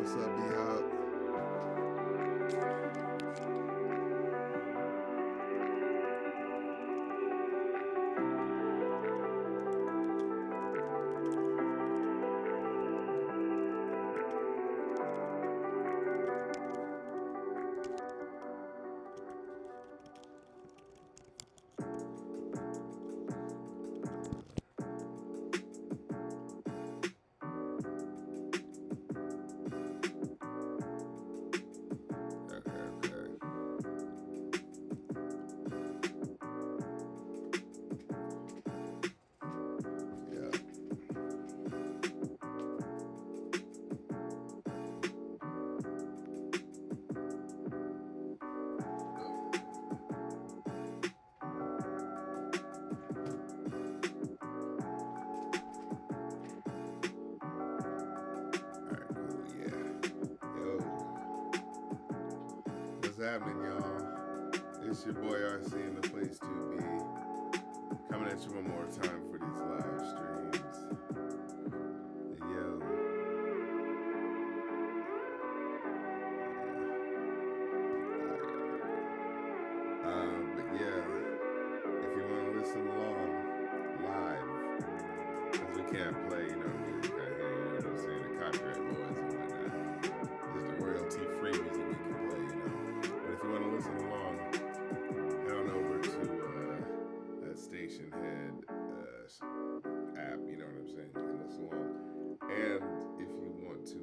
What's up, D Hop? Okay, okay. Yeah. Alright, cool, yeah. Yo, what's happening, y'all? It's your boy RC in the place to be. Coming at you one more time for these live streams. Yo. But yeah, if you want to listen along live, because we can't play, music out here, you know what I'm saying, the copyright laws and whatnot. This is the royalty-free music we can play. But if you want to listen along, head on over to that Station Head app, you know what I'm saying, you can listen along. And if you want to,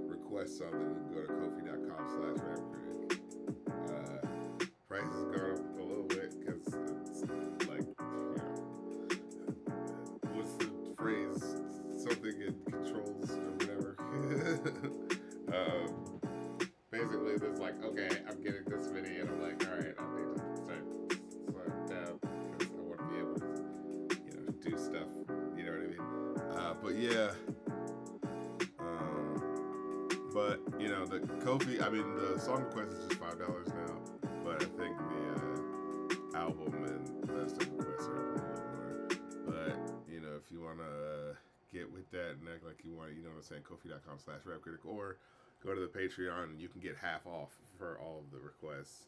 request something, you can go to kofi.com/rapcritic. Price has gone up a little bit because it's like, what's the phrase? Something it controls or whatever. Basically, there's like, okay, I'm getting this many, and I'm like, all right, I need to start down because I want to be able to, do stuff. You know what I mean? But yeah. But the Kofi, the song request is just $5 now. But I think the album and the rest of the requests are a little more. But if you want to get with that and act like you want, you know what I'm saying, kofi.com/rapcritic, or go to the Patreon and you can get half off for all of the requests.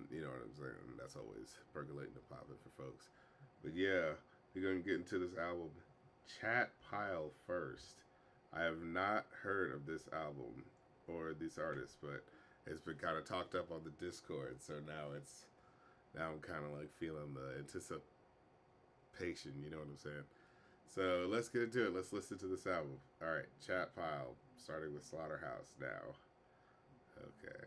You know what I'm saying? That's always percolating and popping for folks. But yeah, we're gonna get into this album. Chat Pile first. I have not heard of this album or this artist, but it's been kind of talked up on the Discord, so now I'm kind of like feeling the anticipation, you know what I'm saying? So let's get into it. Let's listen to this album. All right, Chat Pile, starting with Slaughterhouse now. Okay.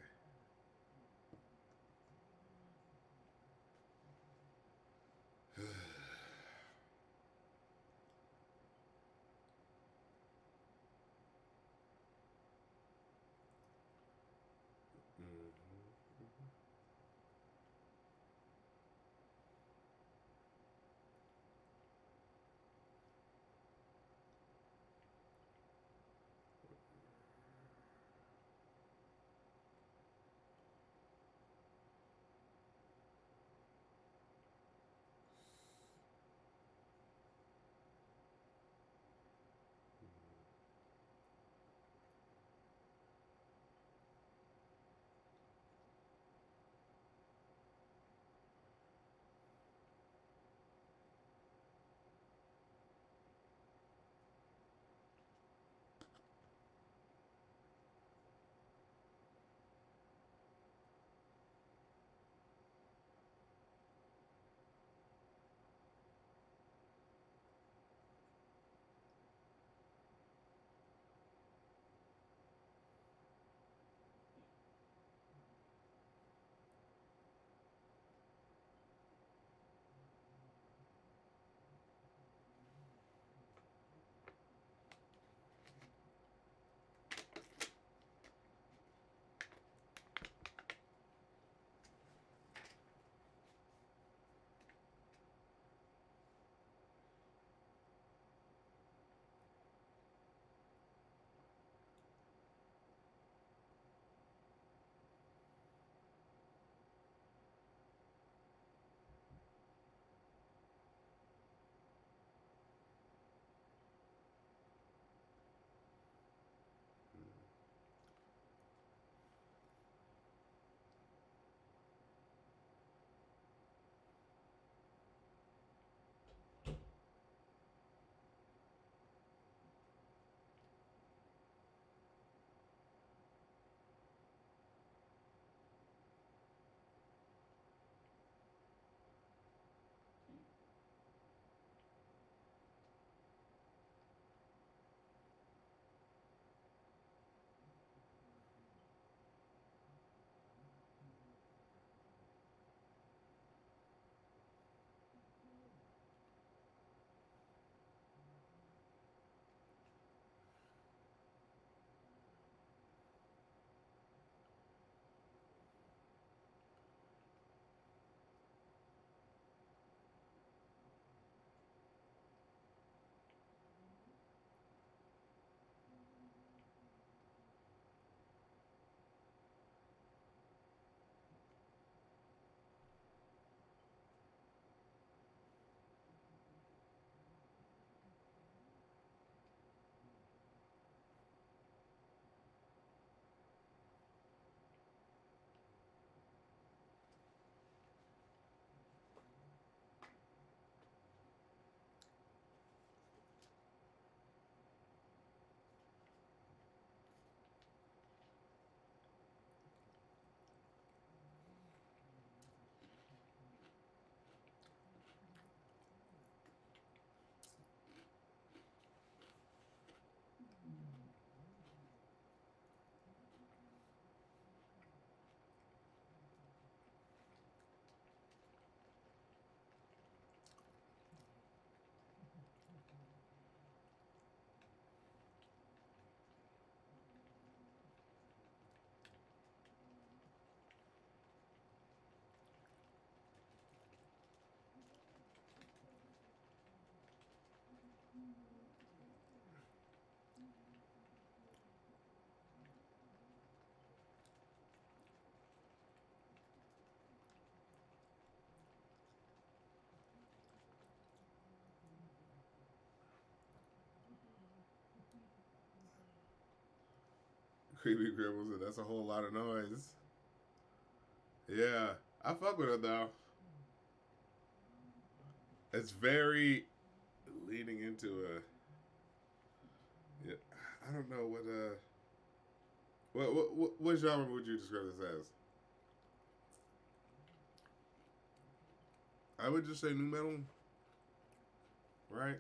Creepy Gribbles, and that's a whole lot of noise. Yeah, I fuck with it though. It's very leading into a. Yeah, I don't know what genre would you describe this as? I would just say new metal, right?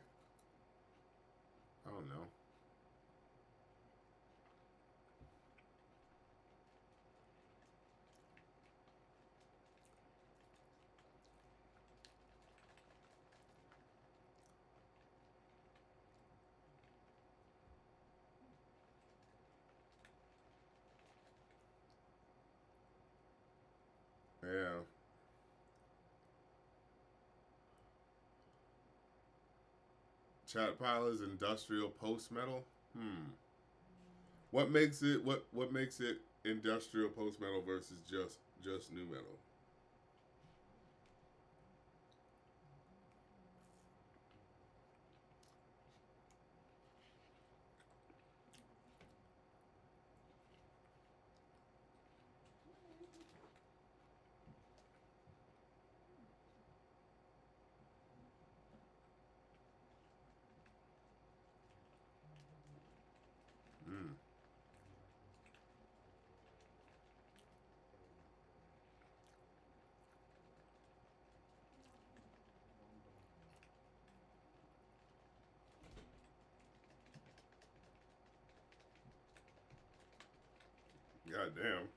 I don't know. Yeah, Chat Pile is industrial post metal. Hmm. What makes it industrial post metal versus just new metal? Hmm. God damn.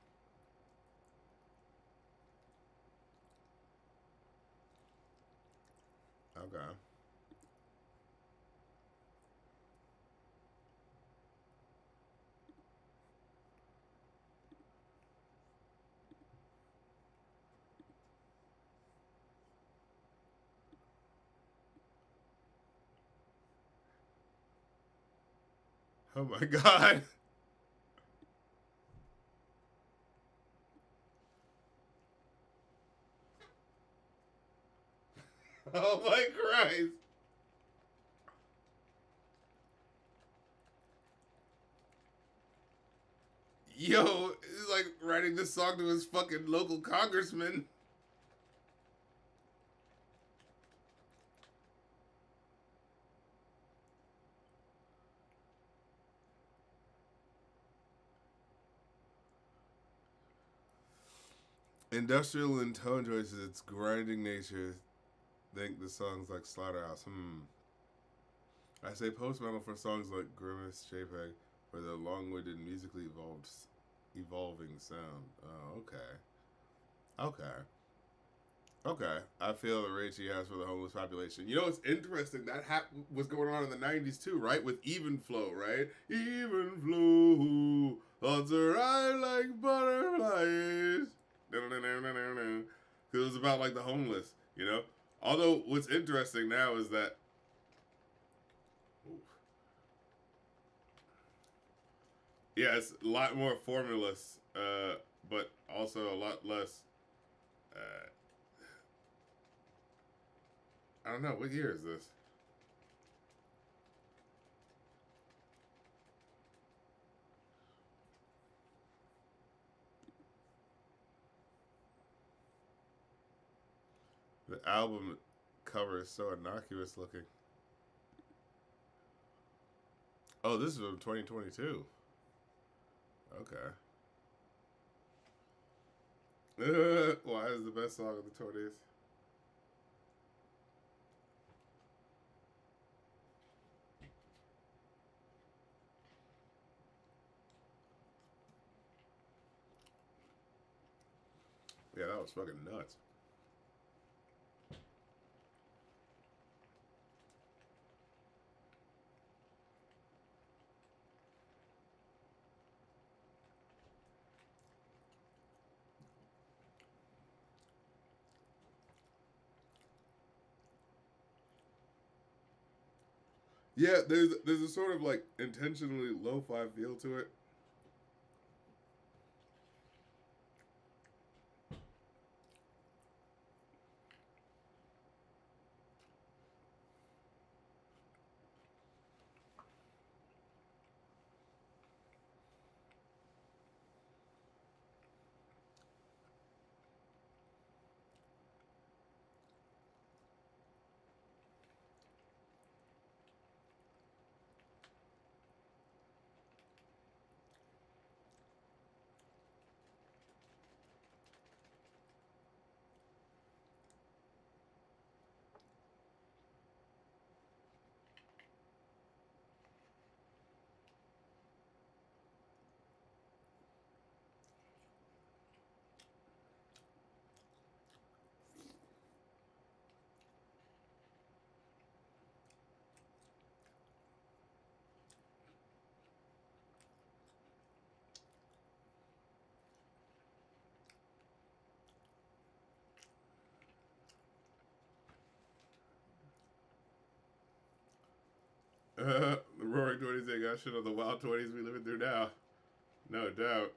Okay. Oh my god. Oh my Christ. Yo, he's like writing this song to his fucking local congressman. Industrial and tone choices, its grinding nature. Think the songs like Slaughterhouse. Hmm. I say post metal for songs like Grimace, JPEG, for the long-winded, musically evolving sound. Oh, okay, okay, okay. I feel the rage he has for the homeless population. You know, it's interesting that was going on in the '90s too, right? With Even Flow, right? Even Flow, thoughts are high like butterflies. Because it was about like the homeless, you know. Although what's interesting now is that yeah, it's a lot more formulous, but also a lot less. Uh, I don't know. What year is this? The album cover is so innocuous looking. Oh, this is from 2022. Okay. Why is the best song of the 20s? Yeah, that was fucking nuts. Yeah, there's a sort of like intentionally lo-fi feel to it. The Roaring Twenties ain't got shit of the Wild Twenties we living through now. No doubt.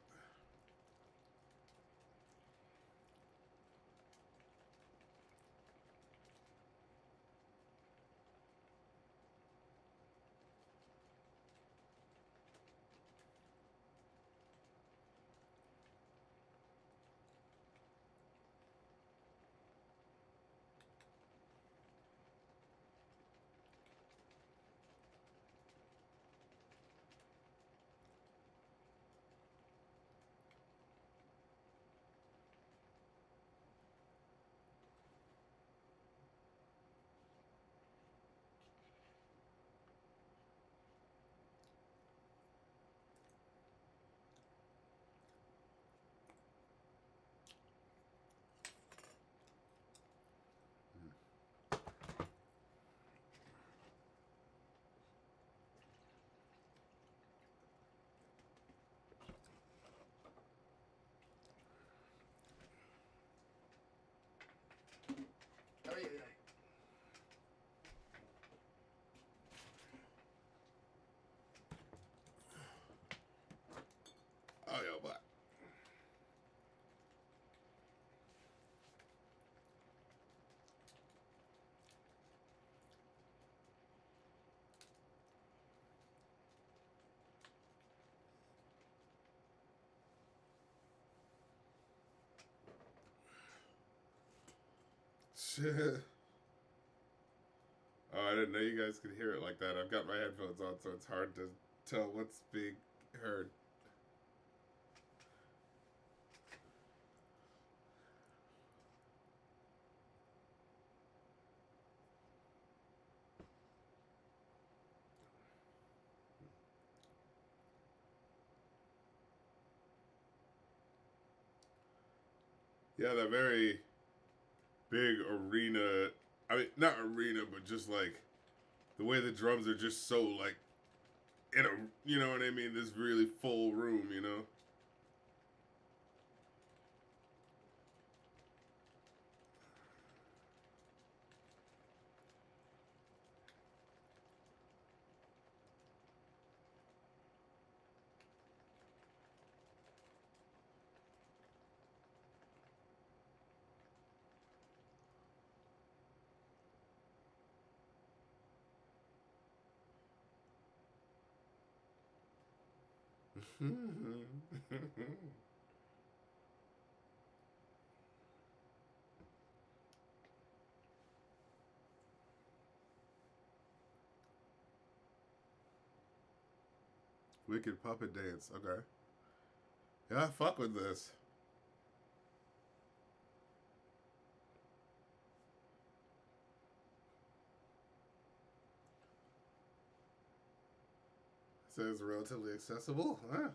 Oh, yo, but. Shit. Oh, I didn't know you guys could hear it like that. I've got my headphones on, so it's hard to tell what's being heard. Yeah, that very big arena. I mean, not arena, but just like the way the drums are just so like in a, you know what I mean? This really full room, you know? Wicked puppet dance. Okay. Yeah, fuck with this. Says relatively accessible. Huh?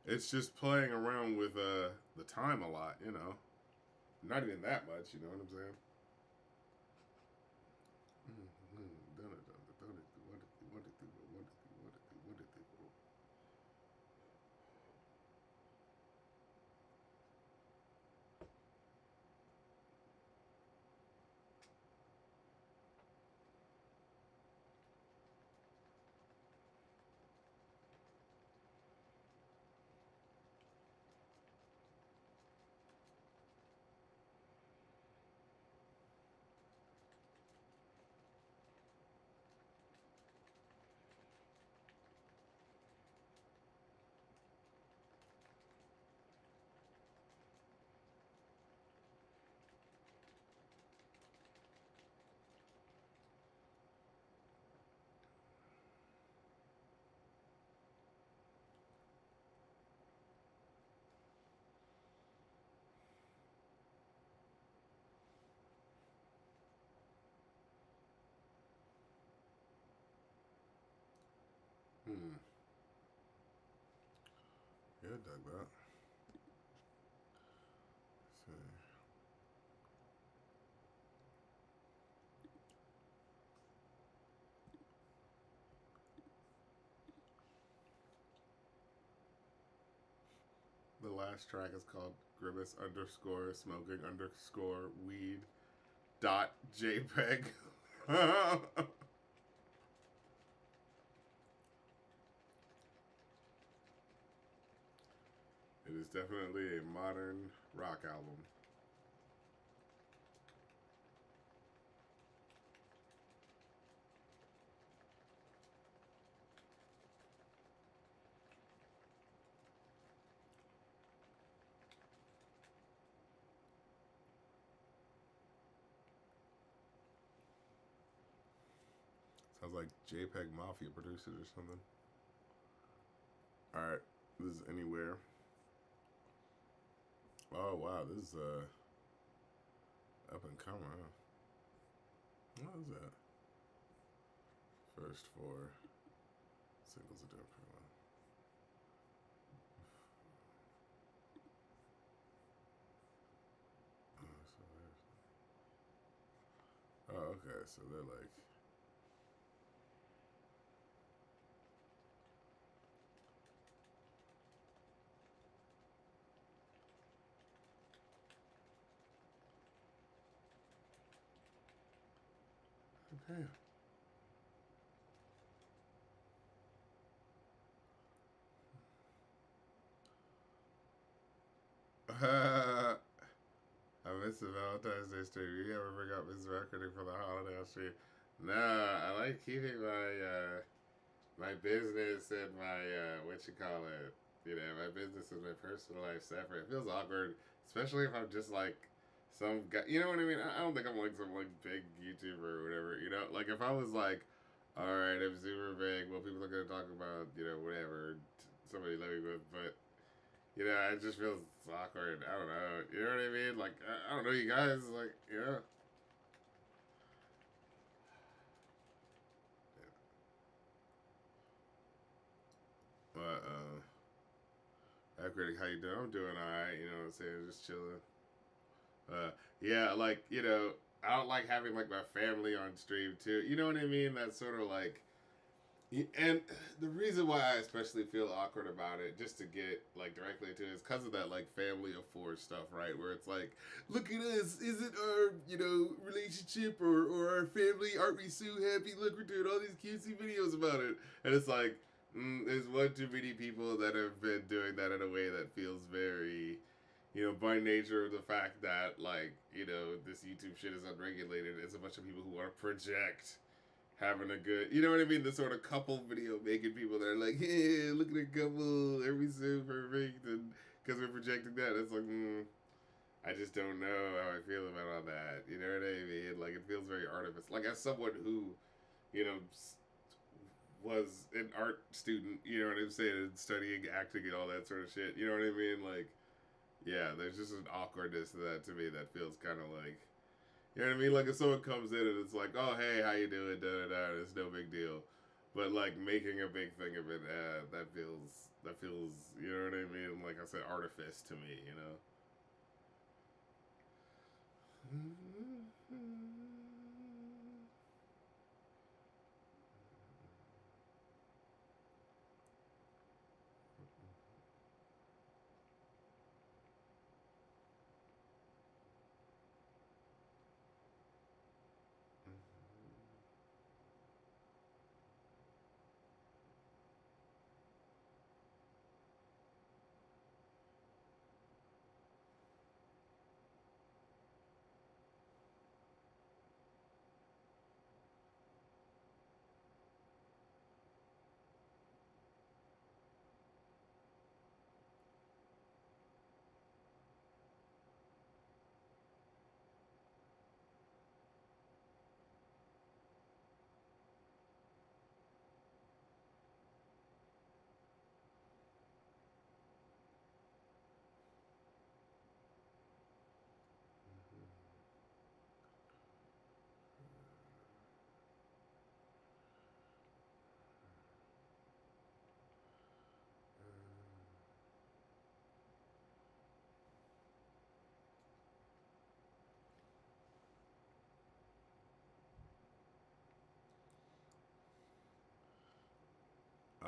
It's just playing around with the time a lot, you know. Not even that much, you know what I'm saying? Hmm. Yeah, dug that. So, last track is called Grimace underscore smoking underscore weed dot JPEG. It is definitely a modern rock album. Sounds like JPEG Mafia produced it or something. Alright, this is Anywhere. Oh wow, this is up and coming, huh? What is that? First four singles are doing pretty well. Oh, okay, so they're like. Okay. I missed the Valentine's Day stream. You ever bring up Miss Recording for the holiday stream? Nah, I like keeping my business and my what you call it. You know, my business and my personal life separate. It feels awkward, especially if I'm just like some guy. You know what I mean? I don't think I'm like some like big YouTuber or whatever. You know, like if I was like, all right, I'm super big. Well, people are gonna talk about whatever somebody living with, but it just feels awkward. I don't know. You know what I mean? Like I don't know, you guys. Like but critic, how you doing? I'm doing alright, you know what I'm saying? Just chilling. Yeah, like, I don't like having like my family on stream too. You know what I mean? That's sort of like and the reason why I especially feel awkward about it, just to get like directly into it, is because of that like family of four stuff, right? Where it's like, look at us, is it our relationship or our family? Aren't we so happy? Look, we're doing all these cutesy videos about it, and it's like, there's one too many people that have been doing that in a way that feels very, by nature of the fact that like this YouTube shit is unregulated. It's a bunch of people who want to project having a good, you know what I mean? The sort of couple video making people that are like, yeah, look at a couple, every so perfect, and because we're projecting that, it's like, I just don't know how I feel about all that. You know what I mean? Like, it feels very artificial. Like, as someone who, you know, was an art student, you know what I'm saying, and studying acting and all that sort of shit, you know what I mean? Like, yeah, there's just an awkwardness to that to me that feels kind of like, you know what I mean? Like if someone comes in and it's like, oh hey, how you doing? Da da da. It's no big deal. But like making a big thing of it, that feels, you know what I mean? Like I said, artifice to me, you know.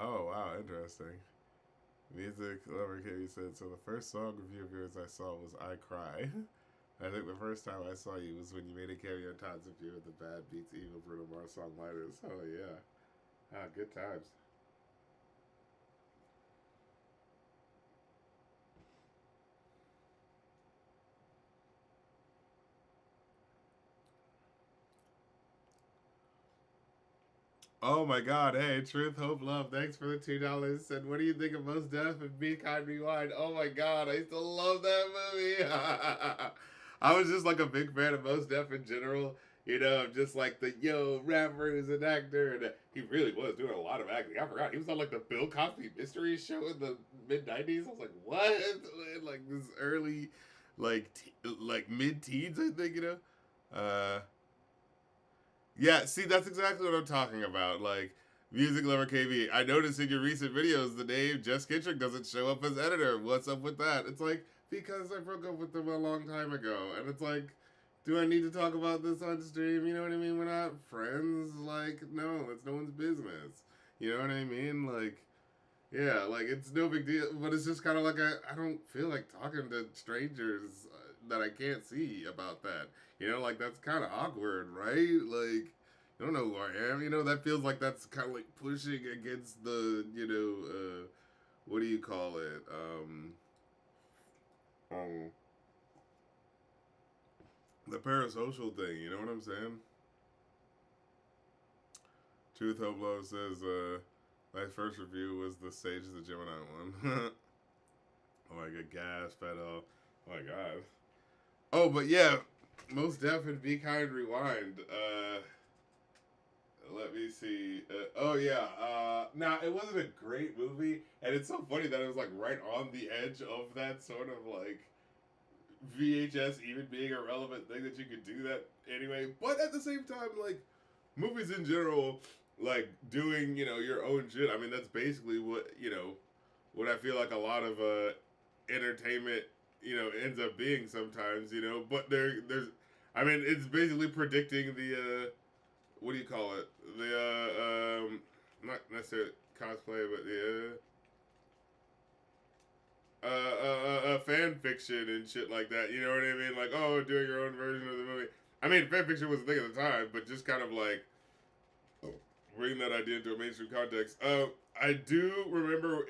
Oh wow, interesting. Music lover Katie said, so the first song review of yours I saw was I Cry. I think the first time I saw you was when you made a cameo on Todd's review of the Bad Beats Evil Bruno Mars song Lighters. Oh, yeah. Ah, good times. Oh my God! Hey, Truth, Hope, Love. Thanks for the $2. And what do you think of Most Def and Be Kind, Rewind? Oh my God! I used to love that movie. I was just like a big fan of Most Def in general. You know, just like the rapper who's an actor, and he really was doing a lot of acting. I forgot he was on like the Bill Cosby Mystery Show in the mid '90s. I was like, what? Like this early, like mid teens, I think. Yeah, see, that's exactly what I'm talking about. Like, Music Lover KV. I noticed in your recent videos the name Jess Kittrick doesn't show up as editor. What's up with that? It's like, because I broke up with them a long time ago. And it's like, do I need to talk about this on stream? You know what I mean? We're not friends. Like, no, it's no one's business. You know what I mean? Like, yeah, like, it's no big deal. But it's just kind of like, I don't feel like talking to strangers that I can't see about that. You know, like that's kind of awkward, right? Like, I don't know who I am. You know, that feels like that's kind of like pushing against the, what do you call it? Um, the parasocial thing. You know what I'm saying? Truth Hope Love says, my first review was the Sage of the Gemini one. Oh my god, gas pedal. Oh my god. Oh, but yeah, most definitely Be Kind Rewind. Let me see. Oh yeah. Now it wasn't a great movie, and it's so funny that it was like right on the edge of that sort of like VHS even being a relevant thing that you could do that anyway. But at the same time, like movies in general, like doing your own shit. I mean, that's basically what I feel like a lot of entertainment ends up being sometimes. But there's I mean, it's basically predicting the what do you call it? The not necessarily cosplay, but the fan fiction and shit like that. You know what I mean? Like, oh, doing your own version of the movie. I mean, fan fiction was a thing at the time, but just kind of like bring that idea into a mainstream context. I do remember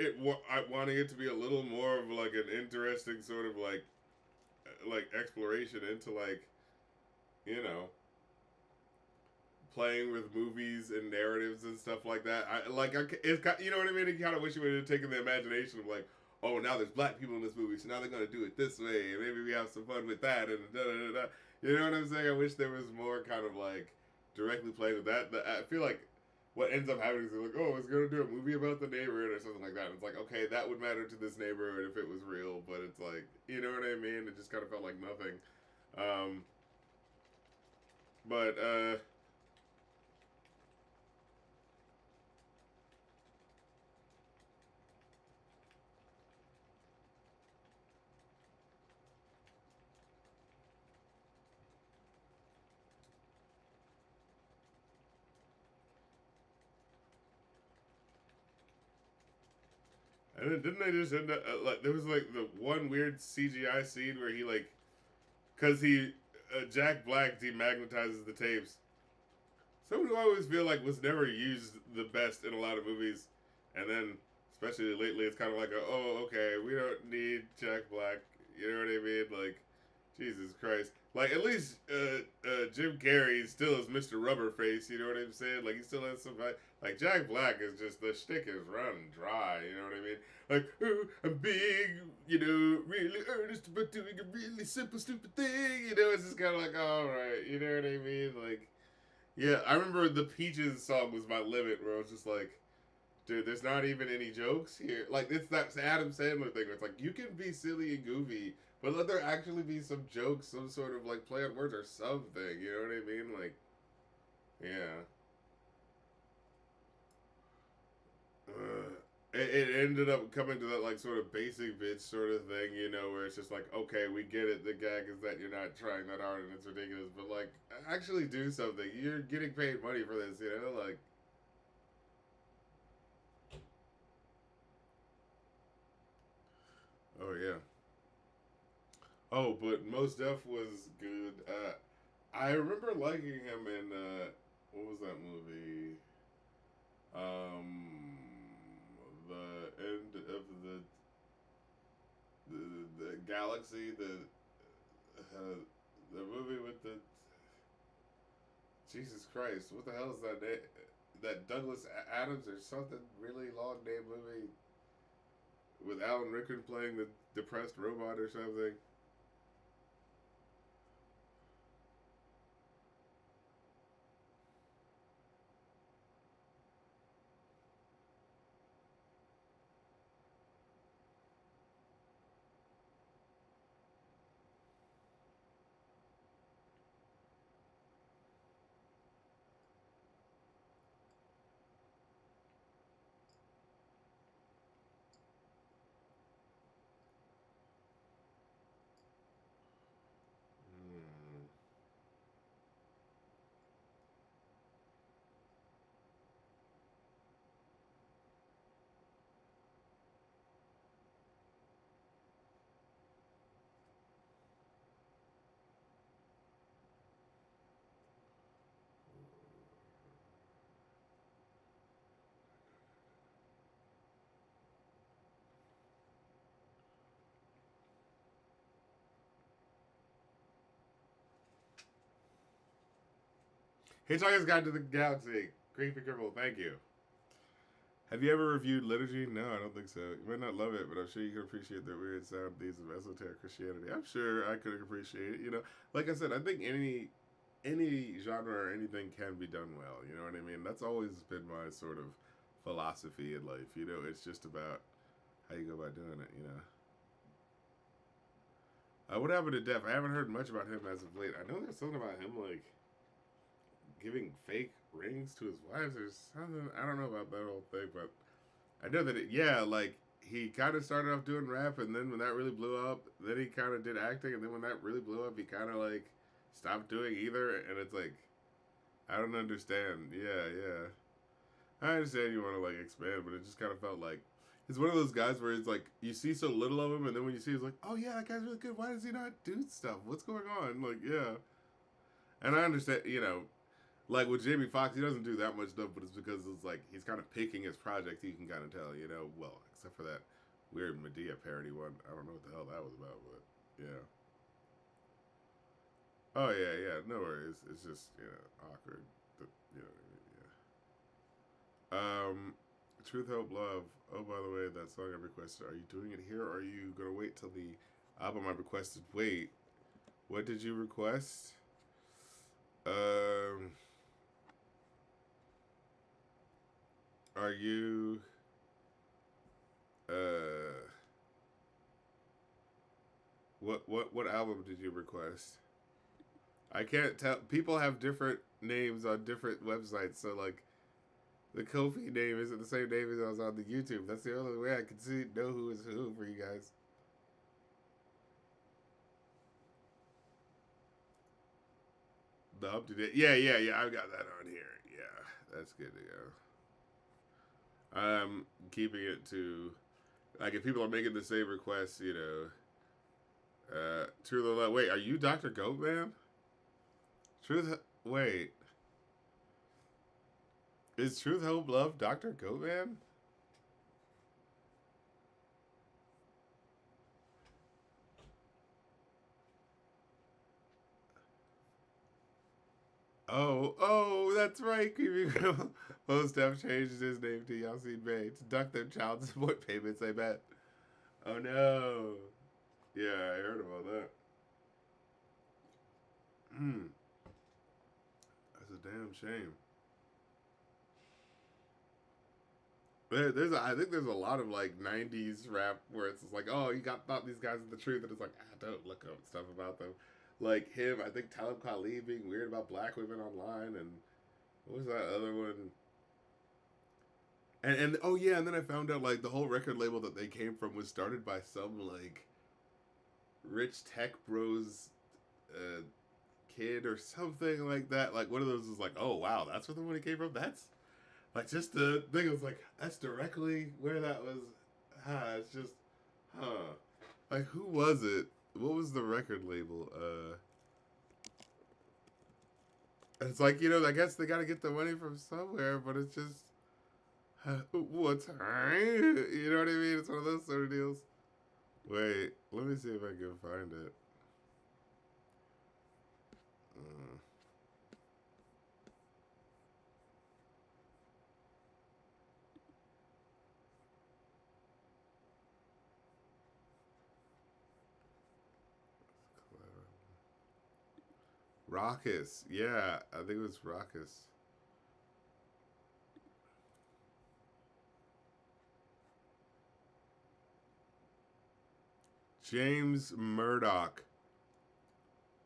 wanting it to be a little more of like an interesting sort of like exploration into like you know playing with movies and narratives and stuff like that. It's you know what I mean. You kind of wish you would have taken the imagination of like, oh, now there's black people in this movie, so now they're gonna do it this way, and maybe we have some fun with that, and da da da da. You know what I'm saying? I wish there was more kind of like directly playing with that. I feel like what ends up happening is they're like, oh, it's gonna do a movie about the neighborhood or something like that. And it's like, okay, that would matter to this neighborhood if it was real, but it's like, you know what I mean? It just kind of felt like nothing. Um, but and then didn't they just end up like there was like the one weird CGI scene where he like because he Jack Black demagnetizes the tapes. Someone who I always feel like was never used the best in a lot of movies, and then especially lately, it's kind of like oh okay, we don't need Jack Black. You know what I mean? Like Jesus Christ. Like at least Jim Carrey still is Mr. Rubberface. You know what I'm saying? Like he still has some like Jack Black is just the shtick is running dry. You know what I mean? Like oh, I'm big, really earnest, but doing a really simple, stupid thing. It's just kind of like all right. You know what I mean? Like yeah, I remember the Peaches song was my limit, where I was just like. Dude, there's not even any jokes here. Like it's that Adam Sandler thing. Where it's like you can be silly and goofy, but let there actually be some jokes, some sort of like play on words or something. You know what I mean? Like, yeah. It ended up coming to that like sort of basic bitch sort of thing, where it's just like, okay, we get it. The gag is that you're not trying that hard and it's ridiculous, but like, actually do something. You're getting paid money for this, like. Oh yeah. Oh, but Mos Def was good. I remember liking him in what was that movie? Um, the end of the galaxy. The movie with the Jesus Christ. What the hell is that name? That Douglas Adams or something really long name movie with Alan Rickman playing the depressed robot or something. Hmm. Hitchhiker's Guide to the Galaxy. Creepy Criminal. Thank you. Have you ever reviewed liturgy? No, I don't think so. You might not love it, but I'm sure you can appreciate the weird sound these of esoteric Christianity. I'm sure I could appreciate it. Like I said, I think any genre or anything can be done well. You know what I mean? That's always been my sort of philosophy in life. It's just about how you go about doing it. What happened to Def? I haven't heard much about him as of late. I know there's something about him like giving fake rings to his wives or something. I don't know about that whole thing, but I know that yeah, like he kind of started off doing rap, and then when that really blew up, then he kind of did acting, and then when that really blew up, he kind of like stopped doing either, and it's like I don't understand. Yeah, yeah, I understand you want to like expand, but it just kind of felt like he's one of those guys where it's like you see so little of him, and then when you see, he's like, oh yeah, that guy's really good. Why does he not do stuff? What's going on? Like yeah, and I understand. Like with Jamie Foxx, he doesn't do that much stuff, but it's because it's like he's kind of picking his project. You can kind of tell, well, except for that weird Medea parody one. I don't know what the hell that was about, but yeah. Oh yeah, yeah. No worries. It's just awkward. But, you know, Truth, Hope, Love. Oh, by the way, that song I requested. Are you doing it here, or are you gonna wait till the album I requested? Wait, what did you request? Um, are you? Uh, what album did you request? I can't tell. People have different names on different websites, so like the Kofi name isn't the same name as I was on the YouTube. That's the only way I can know who is who for you guys. The up to date. Yeah, yeah, yeah. I've got that on here. Yeah, that's good to go. I'm keeping it to like if people are making the same requests, True the Love. Wait, are you Dr. Goatman? Truth. Wait, is Truth Hope Love Dr. Goatman? Oh, that's right. Creepy Grandma. Most Def changed his name to Yasin Bey to duck their child support payments, I bet. Oh no. Yeah, I heard about that. Hmm. That's a damn shame. I think there's a lot of like '90s rap where it's just like, oh, you got thought these guys are the truth, and it's like, don't look up stuff about them. Like him, I think Talib Kweli being weird about black women online, and what was that other one? And oh yeah, and then I found out like the whole record label that they came from was started by some like rich tech bros uh, kid or something like that. Like one of those was like, oh wow, that's where the money came from. That's like just the thing was like that's directly where that was. It's just huh. Like, who was it? What was the record label? It's like, I guess they gotta get the money from somewhere, but it's just what time? You know what I mean? It's one of those sort of deals. Wait, let me see if I can find it. Uh, Raucous. Yeah, I think it was Raucous. James Murdoch.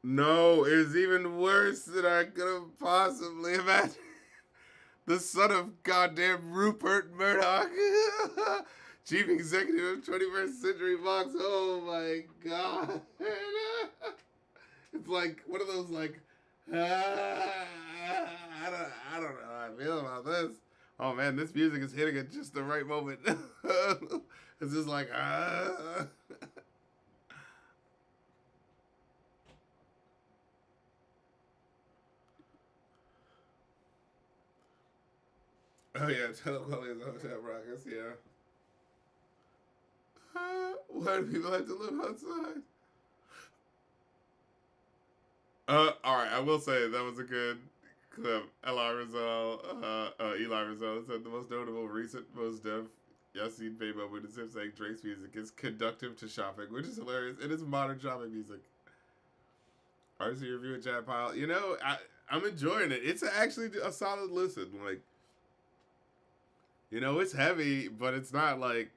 No, it's even worse than I could have possibly imagined. The son of goddamn Rupert Murdoch, chief executive of 21st Century Fox. Oh my god! It's like one of those like, I don't know how I feel about this. Oh man, this music is hitting at just the right moment. It's just like Oh yeah, Telequality is a hotel rockets. Yeah. Why do people have to live outside? All right. I will say that was a good clip. Eli Rizal said the most notable recent most deaf Yassine Bey moment is him saying Drake's music is conductive to shopping, which is hilarious. It is modern shopping music. RC review of Chad Pyle. I'm enjoying it. It's actually a solid listen. Like, it's heavy, but it's not like,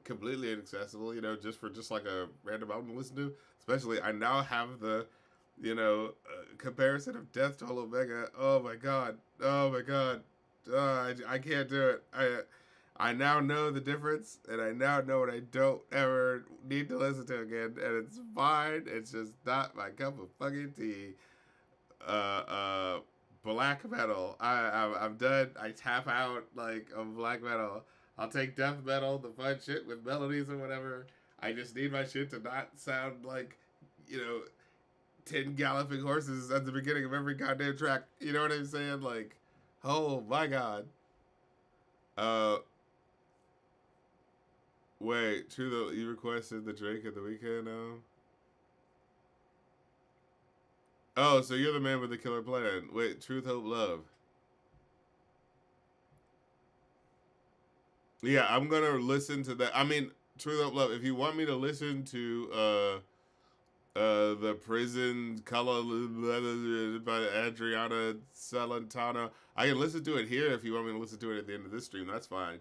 completely inaccessible, just like a random album to listen to. Especially, I now have the, comparison of Death Toll Omega. Oh my God. Oh my God. I can't do it. I now know the difference, and I now know what I don't ever need to listen to again, and it's fine. It's just not my cup of fucking tea. Uh, uh, Black metal. I'm done. I tap out like of black metal. I'll take death metal, the fun shit with melodies or whatever. I just need my shit to not sound like, you know, 10 galloping horses at the beginning of every goddamn track. You know what I'm saying? Like, oh my god. Uh, Wait, true though, you requested the Drake at the weekend. Oh, so you're the man with the killer plan. Wait, Truth, Hope, Love. Yeah, I'm gonna listen to that. I mean, Truth, Hope, Love. If you want me to listen to the prison color by Adriana Celentano, I can listen to it here if you want me to listen to it at the end of this stream. That's fine.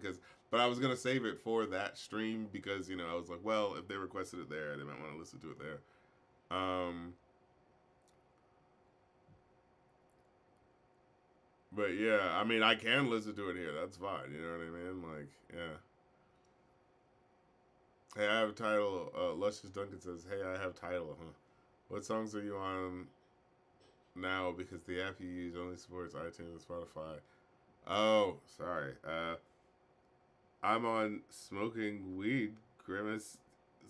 But I was gonna save it for that stream because I was like, well, if they requested it there, they might want to listen to it there. But yeah, I mean, I can listen to it here. That's fine. You know what I mean? Like, yeah. Hey, I have a title. Luscious Duncan says, "Hey, I have title, huh? What songs are you on now? Because the app you use only supports iTunes and Spotify." Oh, sorry. I'm on smoking weed. Grimace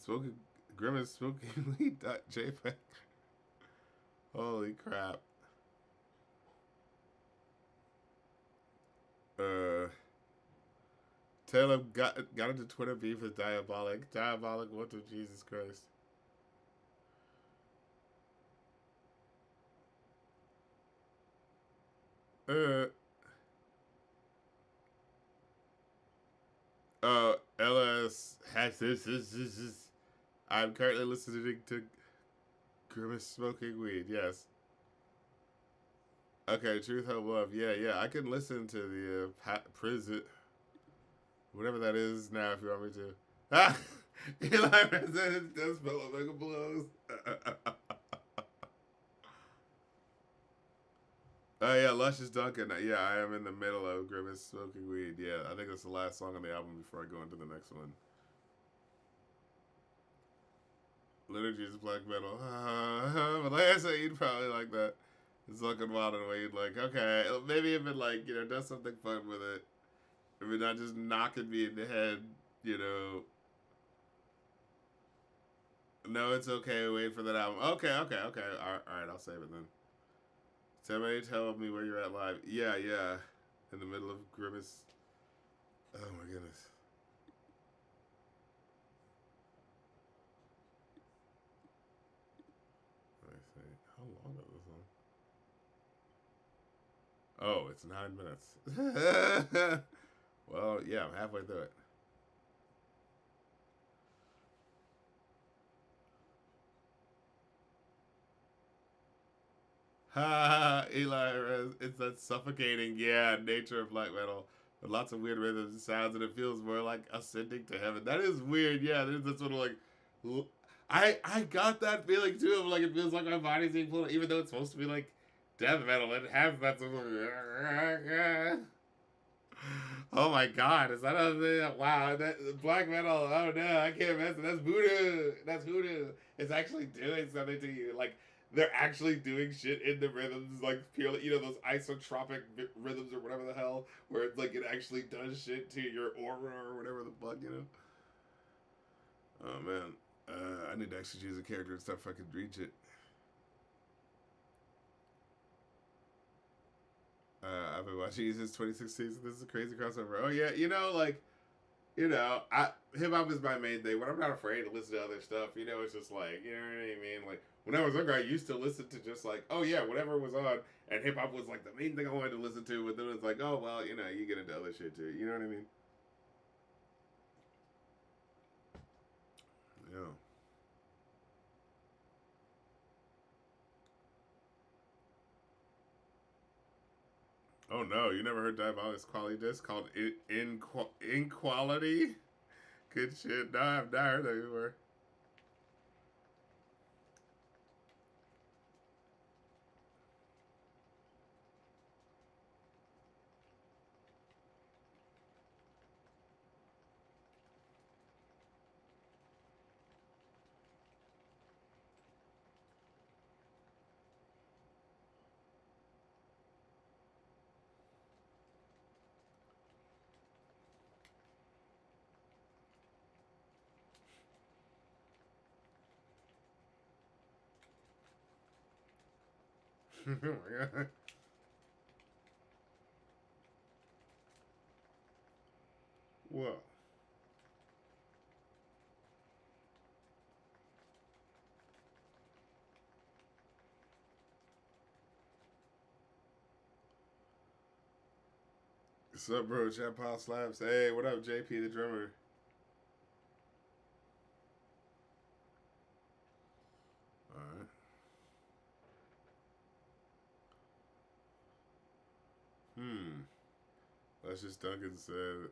smoking Grimace smoking weed. JPEG. Holy crap. Uh. Taylor got into Twitter beef with Diabolic. Diabolic, what to Jesus Christ? Uh, LS has this. I'm currently listening to Grimace smoking weed. Yes. Okay, Truth, Hope, Love. Yeah, yeah. I can listen to the prison, whatever that is now if you want me to. Ah, Eli Resident does spell Omega blows. Oh yeah, Luscious Duncan. Yeah, I am in the middle of Grimace smoking weed. Yeah, I think that's the last song on the album before I go into the next one. Liturgy is black metal. But like I said, you'd probably like that. It's looking wild in a way you'd like, okay, maybe if it like, does something fun with it. If it not just knocking me in the head, you know. No, it's okay. Wait for that album. Okay, okay, okay. All right, I'll save it then. Somebody tell me where you're at live. Yeah, yeah. In the middle of Grimace. Oh my goodness. Let me see. How long is this one? Oh, it's 9 minutes. Well, yeah, I'm halfway through it. Ha! Eli, it's that suffocating, yeah, nature of black metal. With lots of weird rhythms and sounds, and it feels more like ascending to heaven. That is weird, yeah. There's this sort of like, I got that feeling too. Of like it feels like my body's being pulled, even though it's supposed to be like death metal. It has that sort of. Oh my god, is that a thing? Wow, that black metal. Oh no, I can't mess it. That's voodoo. That's voodoo. It's actually doing something to you. Like they're actually doing shit in the rhythms, like purely, those isotropic rhythms or whatever the hell, where it's like it actually does shit to your aura or whatever the fuck. Oh man, I need to actually choose a character and stuff if I could reach it. I've been watching since 2016. So this is a crazy crossover. Oh yeah, like I hip hop is my main thing, but I'm not afraid to listen to other stuff. It's just like what I mean. Like when I was younger, I used to listen to just like whatever was on, and hip hop was like the main thing I wanted to listen to. But then it's like oh well, you get into other shit too. You know what I mean? Yeah. Oh no, you never heard Diabolic's quality disc called Inequality? Good shit. No, I've not heard that before. Oh my god. Whoa. What's up, bro? Chat Pile Slaps. Hey, what up, JP the drummer? Alright. Hmm. Let's just Duncan said.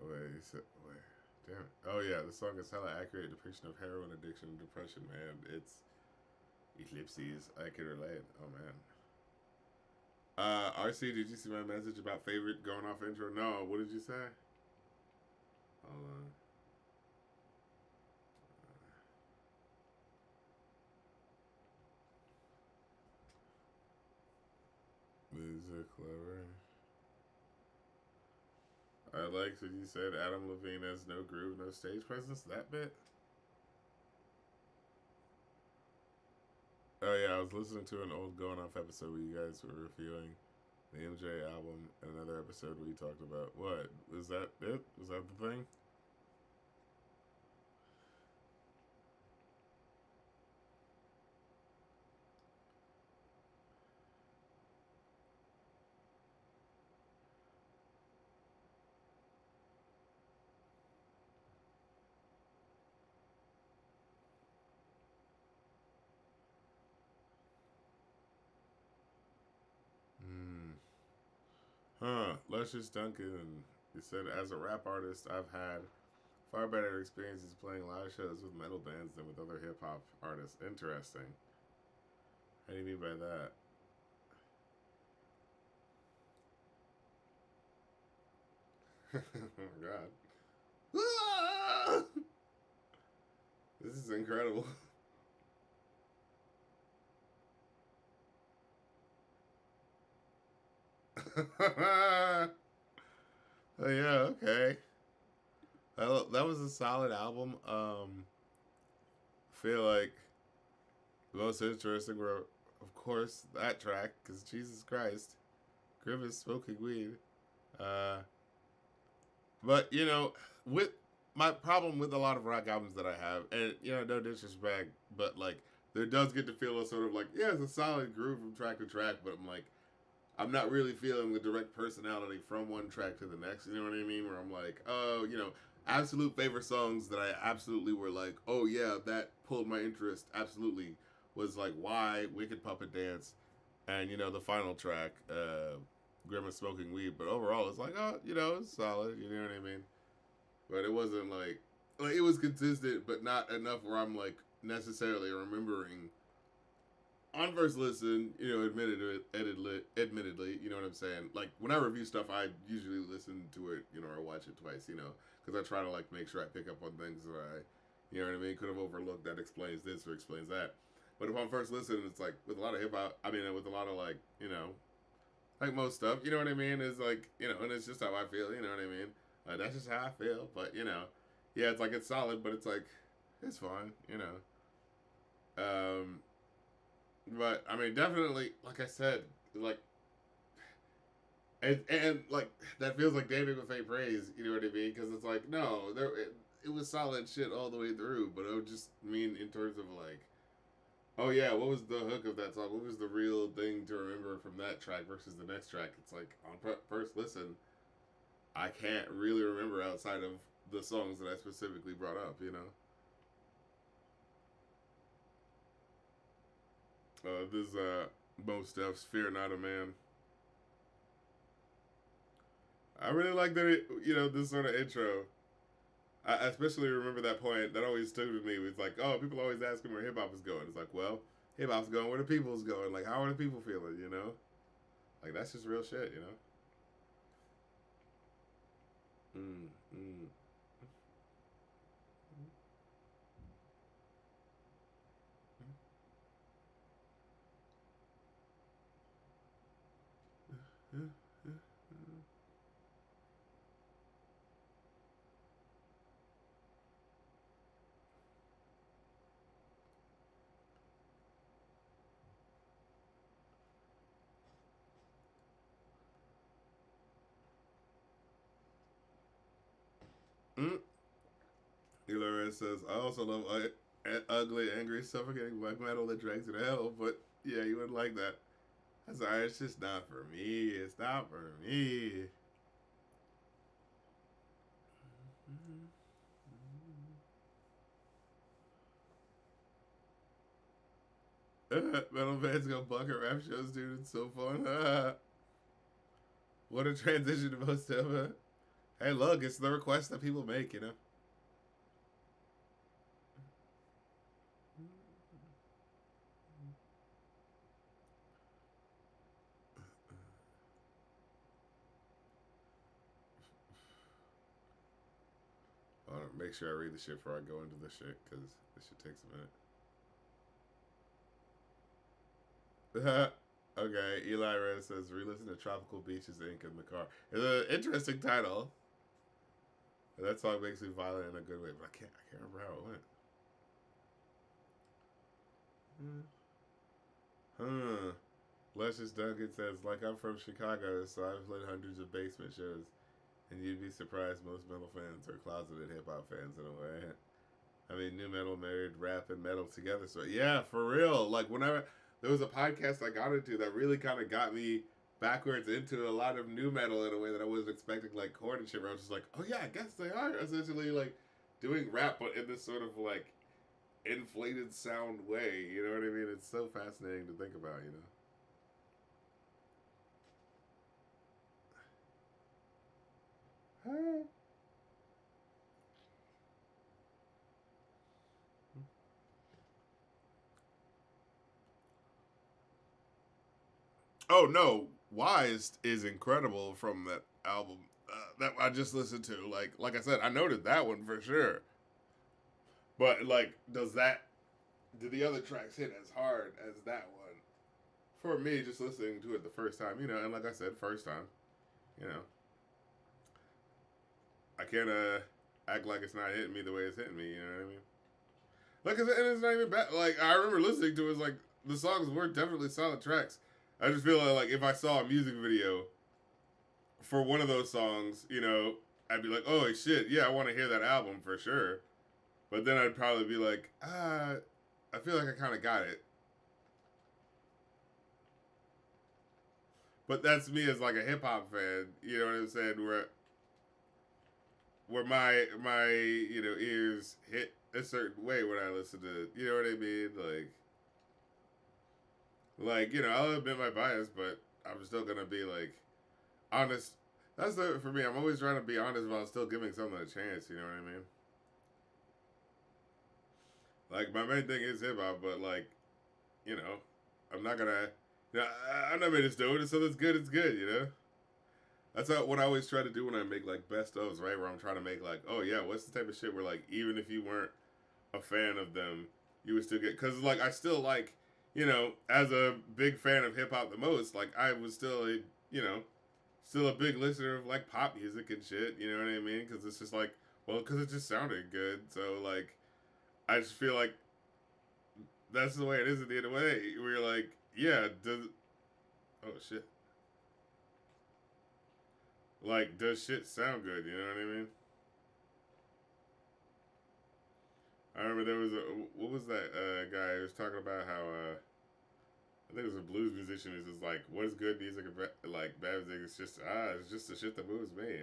Oh, wait, he said. Wait. Damn it. Oh, yeah, the song is hella accurate depiction of heroin addiction and depression, man. It's ellipses. I can relate. Oh, man. RC, did you see my message about favorite going off intro? No. What did you say? Hold on. Music lover. I liked what you said. Adam Levine has no groove, no stage presence. That bit. Oh yeah, I was listening to an old Going Off episode where you guys were reviewing the MJ album, and another episode where you talked about what was that? It was that the thing? Hmm. Huh. Luscious Duncan. He said, as a rap artist, I've had far better experiences playing live shows with metal bands than with other hip hop artists. Interesting. How do you mean by that? Oh my god. Ah! This is incredible. Oh yeah, okay. That was a solid album. feel like the most interesting were, of course, that track, because Jesus Christ, Grimace smoking weed. Uh, but, with my problem with a lot of rock albums that I have, and, no disrespect, but, like, there does get to feel a sort of like, yeah, it's a solid groove from track to track, but I'm like, I'm not really feeling the direct personality from one track to the next. You know what I mean? Where I'm like, oh, absolute favorite songs that I absolutely were like, oh yeah, that pulled my interest. Absolutely, was like Why, Wicked Puppet Dance, and the final track, Grandma Smoking Weed. But overall, it's like, oh, it's solid. You know what I mean? But it wasn't like it was consistent, but not enough where I'm like necessarily remembering on first listen, admittedly, you know what I'm saying? Like, when I review stuff, I usually listen to it, or watch it twice, because I try to, like, make sure I pick up on things that I, could have overlooked that explains this or explains that. But if on first listen, it's like, with a lot of hip hop, with a lot of, like, like most stuff, you know what I mean? It's like, and it's just how I feel, you know what I mean? That's just how I feel, but, yeah, it's like, it's solid, but it's like, it's fine, But definitely, like I said, like, and like that feels like damning with faint praise. You know what I mean? Because it's like, no, it was solid shit all the way through. But I would just mean in terms of like, oh yeah, what was the hook of that song? What was the real thing to remember from that track versus the next track? It's like on first listen, I can't really remember outside of the songs that I specifically brought up. This Most Steph's "Fear Not a Man." I really like that. This sort of intro. I especially remember that point. That always stood with me. It's like, oh, people always asking where hip hop is going. It's like, well, hip hop's going where the people's going. Like, how are the people feeling? Like that's just real shit. Mm, mm. Mm. Elora says, I also love ugly, angry, suffocating black metal that drags you to hell. But yeah, you wouldn't like that. I'm sorry, it's just not for me. It's not for me. Metal fans go bucket rap shows, dude. It's so fun. What a transition to most ever. Hey, look, it's the request that people make. I want to make sure I read the shit before I go into the shit, because this shit takes a minute. Okay, Eli Rose says, re-listen to Tropical Beaches Inc. in the car. It's an interesting title. That song makes me violent in a good way, but I can't remember how it went. Huh. Luscious Duncan says, like I'm from Chicago, so I've played hundreds of basement shows, and you'd be surprised most metal fans are closeted hip hop fans in a way. New metal married rap and metal together. So yeah, for real. Like whenever there was a podcast I got into that really kind of got me backwards into a lot of new metal in a way that I wasn't expecting, like Korn and shit. Where I was just like, oh yeah, I guess they are essentially like doing rap, but in this sort of like inflated sound way. You know what I mean? It's so fascinating to think about. Oh no, Wise is incredible from that album that I just listened to. Like I said, I noted that one for sure. But like, do the other tracks hit as hard as that one? For me, just listening to it the first time, and like I said, first time, you know, I can't act like it's not hitting me the way it's hitting me. You know what I mean? Like, and it's not even bad. Like, I remember listening to it. It's like the songs were definitely solid tracks. I just feel like if I saw a music video for one of those songs, I'd be like, oh shit, yeah, I want to hear that album for sure. But then I'd probably be like, I feel like I kind of got it. But that's me as like a hip hop fan. You know what I'm saying? Where my ears hit a certain way when I listen to, you know what I mean? I'll admit my bias, but I'm still gonna be like honest. That's the for me. I'm always trying to be honest while still giving something a chance. You know what I mean? Like my main thing is hip hop, but like you know, I'm not gonna. I'm not made to do it, so that's good. It's good. That's what I always try to do when I make like best ofs, right? Where I'm trying to make like, oh yeah, what's the type of shit where like even if you weren't a fan of them, you would still get because like I still like as a big fan of hip hop the most, like I was still still a big listener of like pop music and shit. You know what I mean? Because it's just like because it just sounded good. So like I just feel like that's the way it is at the end of the day. Where you're like, yeah, oh shit, like does shit sound good? You know what I mean? I remember there was what was that guy who was talking about how I think it was a blues musician who's just like, what is good music and like bad music? It's just the shit that moves me.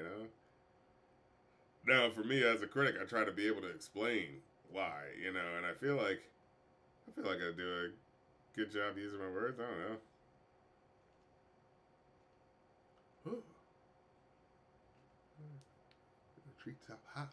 Now for me as a critic, I try to be able to explain why, and I feel like I do a good job using my words. I don't know. Oh, the treetop hot.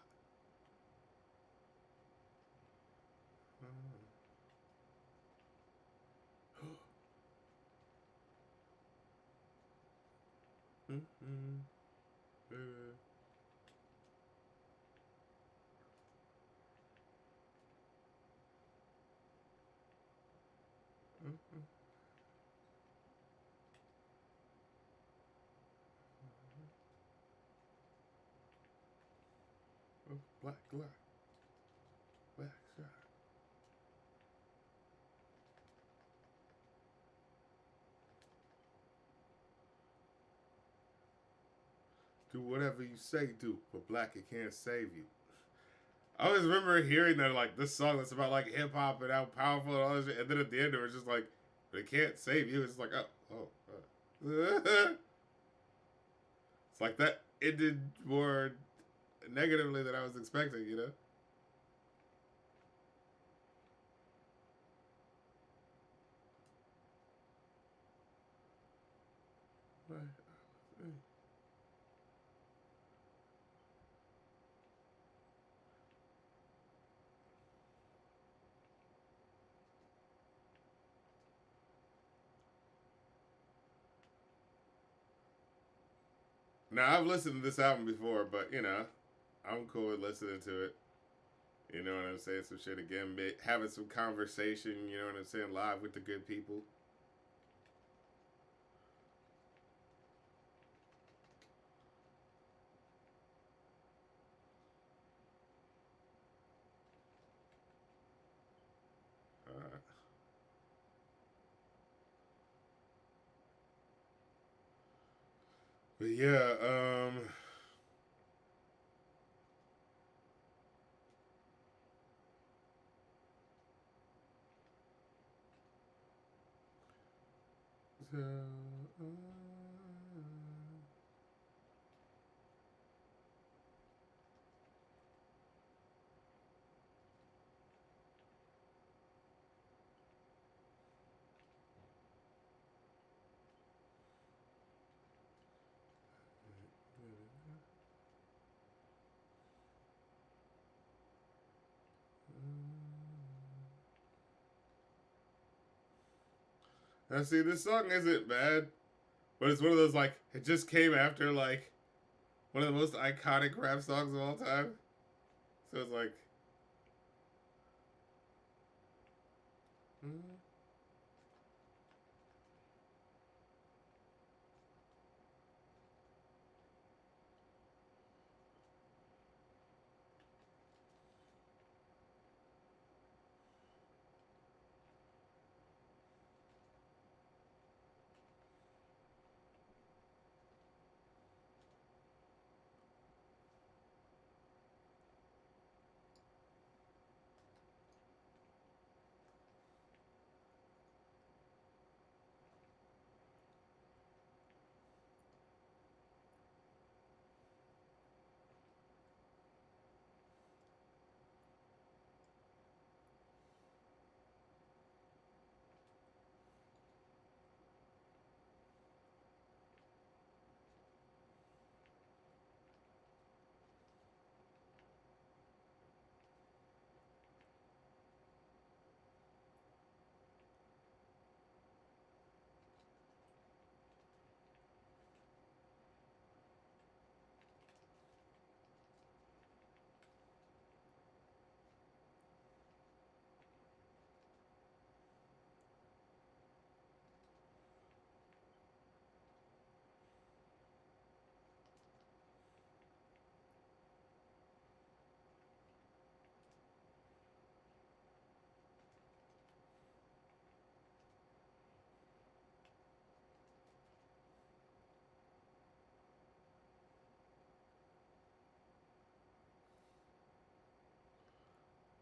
Black, black, black shot. Do whatever you say, do, but black it can't save you. I always remember hearing that like this song that's about like hip hop and how powerful and all this shit, and then at the end it was just like, "They can't save you." It's like, oh. It's like that ended more negatively than I was expecting. Now I've listened to this album before, but I'm cool with listening to it. You know what I'm saying? Some shit again, having some conversation. You know what I'm saying? Live with the good people. Uh, but yeah, so, now see, this song isn't bad, but it's one of those like it just came after like one of the most iconic rap songs of all time. So it's like, mm,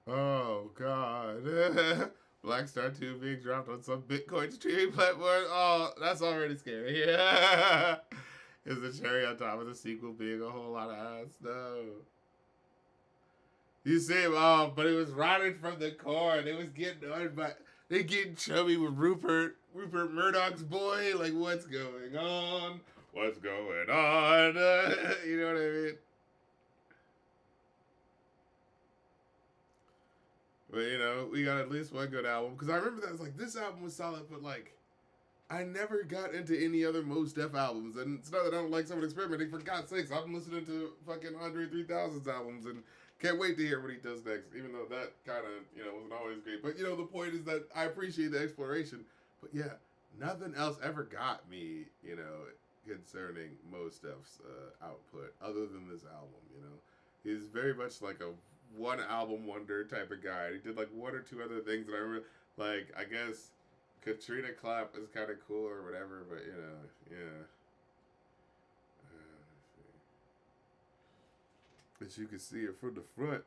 Oh God. Black Star 2 being dropped on some Bitcoin streaming platform. Oh, that's already scary. Yeah. Is the cherry on top of the sequel being a whole lot of ass? No. You see him, oh, but it was rotting from the core and it was getting on by they getting chubby with Rupert Murdoch's boy. Like, what's going on? What's going on? You know what I mean? But you know, we got at least one good album because I remember that I was like, this album was solid, but like, I never got into any other Mos Def albums, and it's not that I don't like someone experimenting. For God's sakes, I've been listening to fucking Andre 3000's albums, and can't wait to hear what he does next. Even though that kind of wasn't always great, but the point is that I appreciate the exploration. But yeah, nothing else ever got me, concerning Mos Def's output other than this album. He's very much like a one album wonder type of guy. He did like one or two other things that I remember, like I guess Katrina Clap is kind of cool or whatever, but yeah. As you can see it from the front.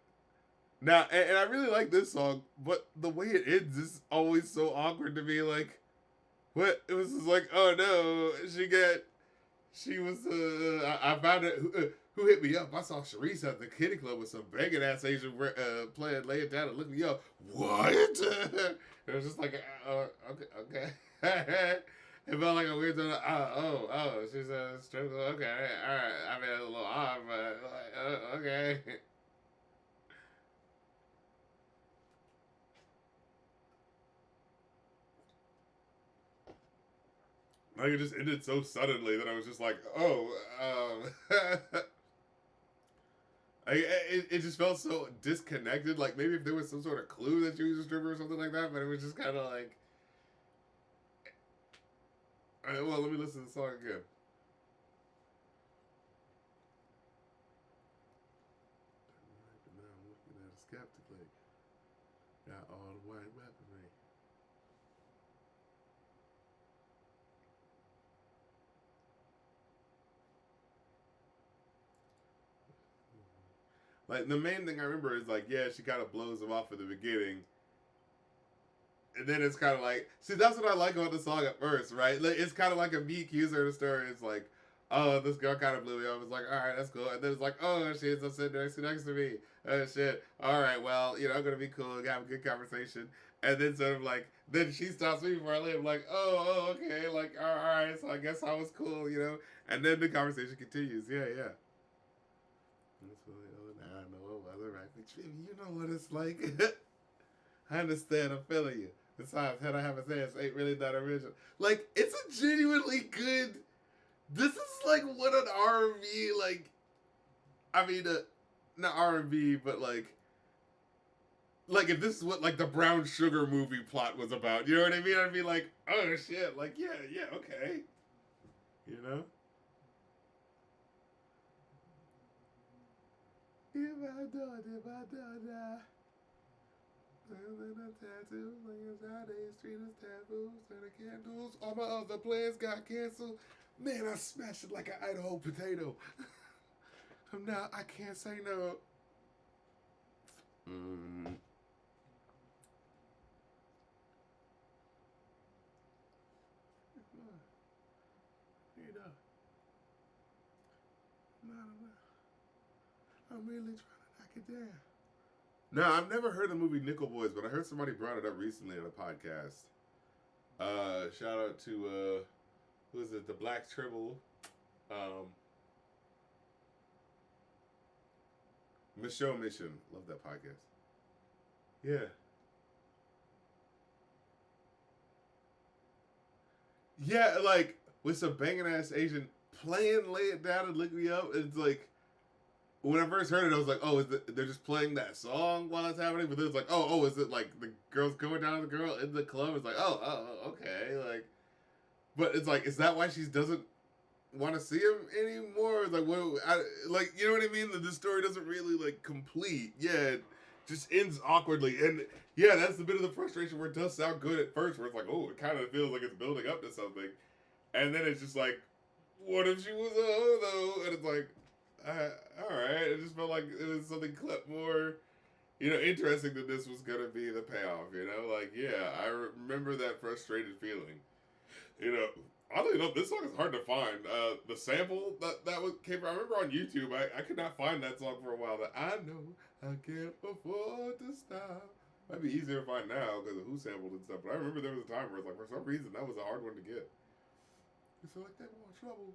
Now, and I really like this song, but the way it ends is always so awkward to me. Like, what? It was just like, oh no, she was, I found it, who hit me up? I saw Sharice at the Kitty Club with some banging ass Asian playing Lay It Down and Look Me Up. What? It was just like, okay. It felt like a weird thing. She's a stripper. Okay, alright. I mean, it's a little odd, but like, okay. Like it just ended so suddenly that I was just like, oh, it just felt so disconnected. Like maybe if there was some sort of clue that she was a stripper or something like that, but it was just kind of like. All right, well, let me listen to the song again. Now I'm looking at a skeptically. Got all the white weaponry. Like the main thing I remember is like, yeah, she kind of blows him off at the beginning, and then it's kind of like, see, that's what I like about the song at first, right? Like, it's kind of like a me accuser of the story. It's like, oh, this girl kind of blew me off. It's like, all right, that's cool. And then it's like, oh, she ends up sitting next to me. Oh shit. All right, well, I'm gonna be cool and have a good conversation. And then sort of like, then she stops me before I leave. Like, okay, like, all right, so I guess I was cool. And then the conversation continues. Yeah, yeah. That's really I know it wasn't right, but you know what it's like. I understand. I'm feeling you. Besides, had I have a sense, ain't really that original. Like, it's a genuinely good. This is like what an R&B, like, I mean, not R&B, but like if this is what like the Brown Sugar movie plot was about. You know what I mean? I'd be like, oh shit, like yeah, okay, you know. If I die. Tattoos, Fridays, street is taboos, turning candles. All my other plans got canceled. Man, I smashed it like an Idaho potato. I'm not, I can't say no. Mm. I'm really trying to knock it down. No, I've never heard the movie Nickel Boys, but I heard somebody brought it up recently on a podcast. Shout out to who is it? The Black Tribble. Michelle Mission. Love that podcast. Yeah. Yeah, like with some banging ass Asian playing Lay It Down and Lick Me Up. It's like when I first heard it, I was like, oh, they're just playing that song while it's happening? But then it's like, oh, is it like the girl's going down to the girl in the club? It's like, okay. Like, but it's like, is that why she doesn't want to see him anymore? Like, like, you know what I mean? The story doesn't really like complete. Yeah, it just ends awkwardly. And yeah, that's a bit of the frustration where it does sound good at first, where it's like, oh, it kind of feels like it's building up to something. And then it's just like, what if she was a hoe though? And it's like, all right. It just felt like it was something clipped more, interesting that this was gonna be the payoff. Like yeah, I remember that frustrated feeling. You know, oddly enough, this song is hard to find. The sample that was came. I remember on YouTube, I could not find that song for a while. That I know I can't afford to stop. Might be easier to find now because of who sampled and stuff. But I remember there was a time where it's like for some reason that was a hard one to get. It's like they want trouble.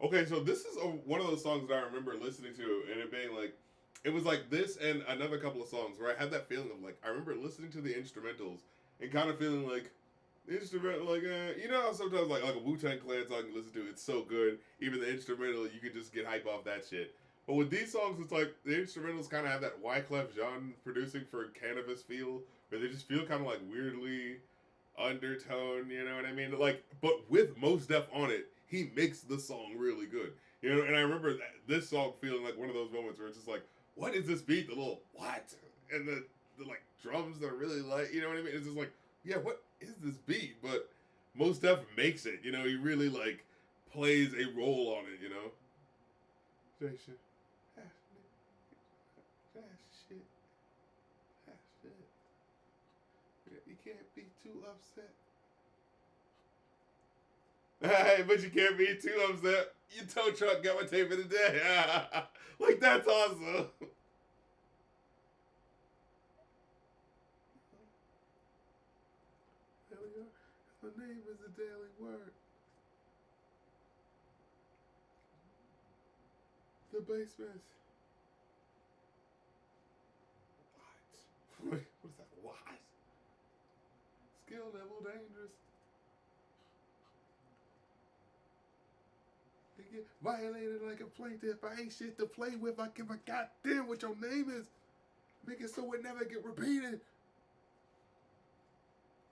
Okay, so this is one of those songs that I remember listening to and it being like, it was like this and another couple of songs where I had that feeling of like, I remember listening to the instrumentals and kind of feeling like, the instrumental, like, how sometimes like a Wu-Tang Clan song you listen to, it's so good, even the instrumental, you could just get hype off that shit. But with these songs, it's like the instrumentals kind of have that Wyclef Jean producing for Cannabis feel, where they just feel kind of like weirdly undertone, you know what I mean? Like, but with Mos Def on it, he makes the song really good. And I remember this song feeling like one of those moments where it's just like, what is this beat? The little what? And the like drums that are really light, you know what I mean? It's just like, yeah, what is this beat? But Mos Def makes it, he really like plays a role on it, Jason. Shit. You can't be too upset. Hey, but you can't be too upset. Your tow truck got my tape of the day. Like, that's awesome. My name is a daily word. The basement. What? What is that? What? Skill level dangerous. They get violated like a plaintiff. I ain't shit to play with. I give a goddamn what your name is. Make it so it never get repeated.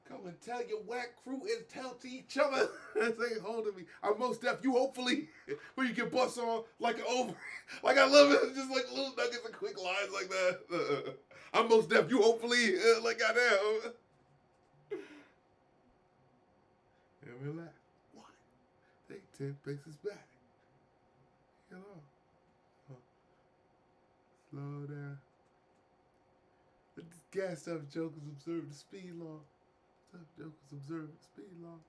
Come and tell your whack crew and tell to each other. That's ain't holding me. I'm Mos Def. You hopefully, when you get bust on like an over. Like I love it. Just like little nuggets of quick lines like that. I'm Mos Def. You hopefully, like I am. And relax. What? Take 10 paces back. Get off. Slow down. Let this gassed up jokers observe the speed law. Tough jokers observe the speed law.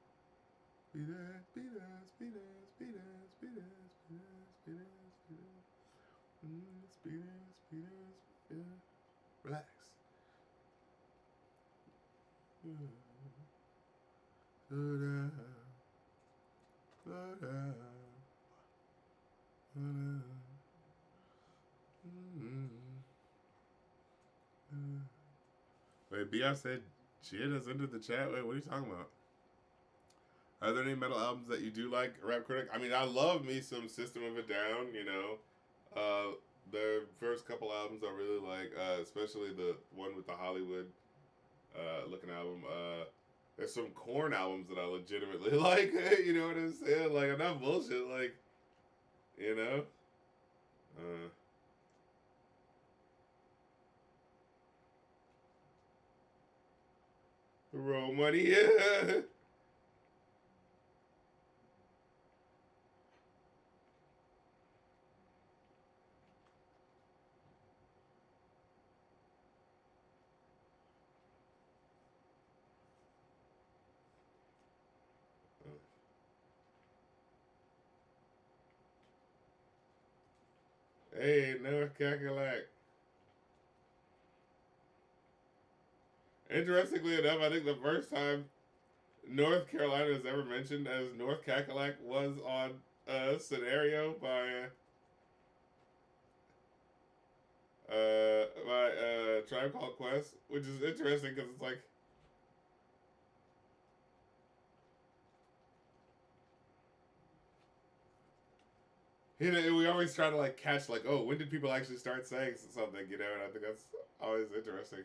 Speed ass, speed ass, speed ass, speed ass, speed ass, speed ass, speed ass, speed ass. Speed ass, speed ass, speed ass. Relax. Slow down. Slow down. Slow down. Wait, Beyonce said Chia has entered the chat. Wait, what are you talking about? Are there any metal albums that you do like, Rap Critic? I mean, I love me some System of a Down, their first couple albums I really like, especially the one with the Hollywood looking album. There's some Korn albums that I legitimately like, you know what I'm saying? Like, enough bullshit, like, you know? Roll money, yeah. Hey, North Cackalack. Interestingly enough, I think the first time North Carolina is ever mentioned as North Cackalack was on a scenario by Tribe Called Quest, which is interesting because it's like we always try to like catch like, oh, when did people actually start saying something, and I think that's always interesting.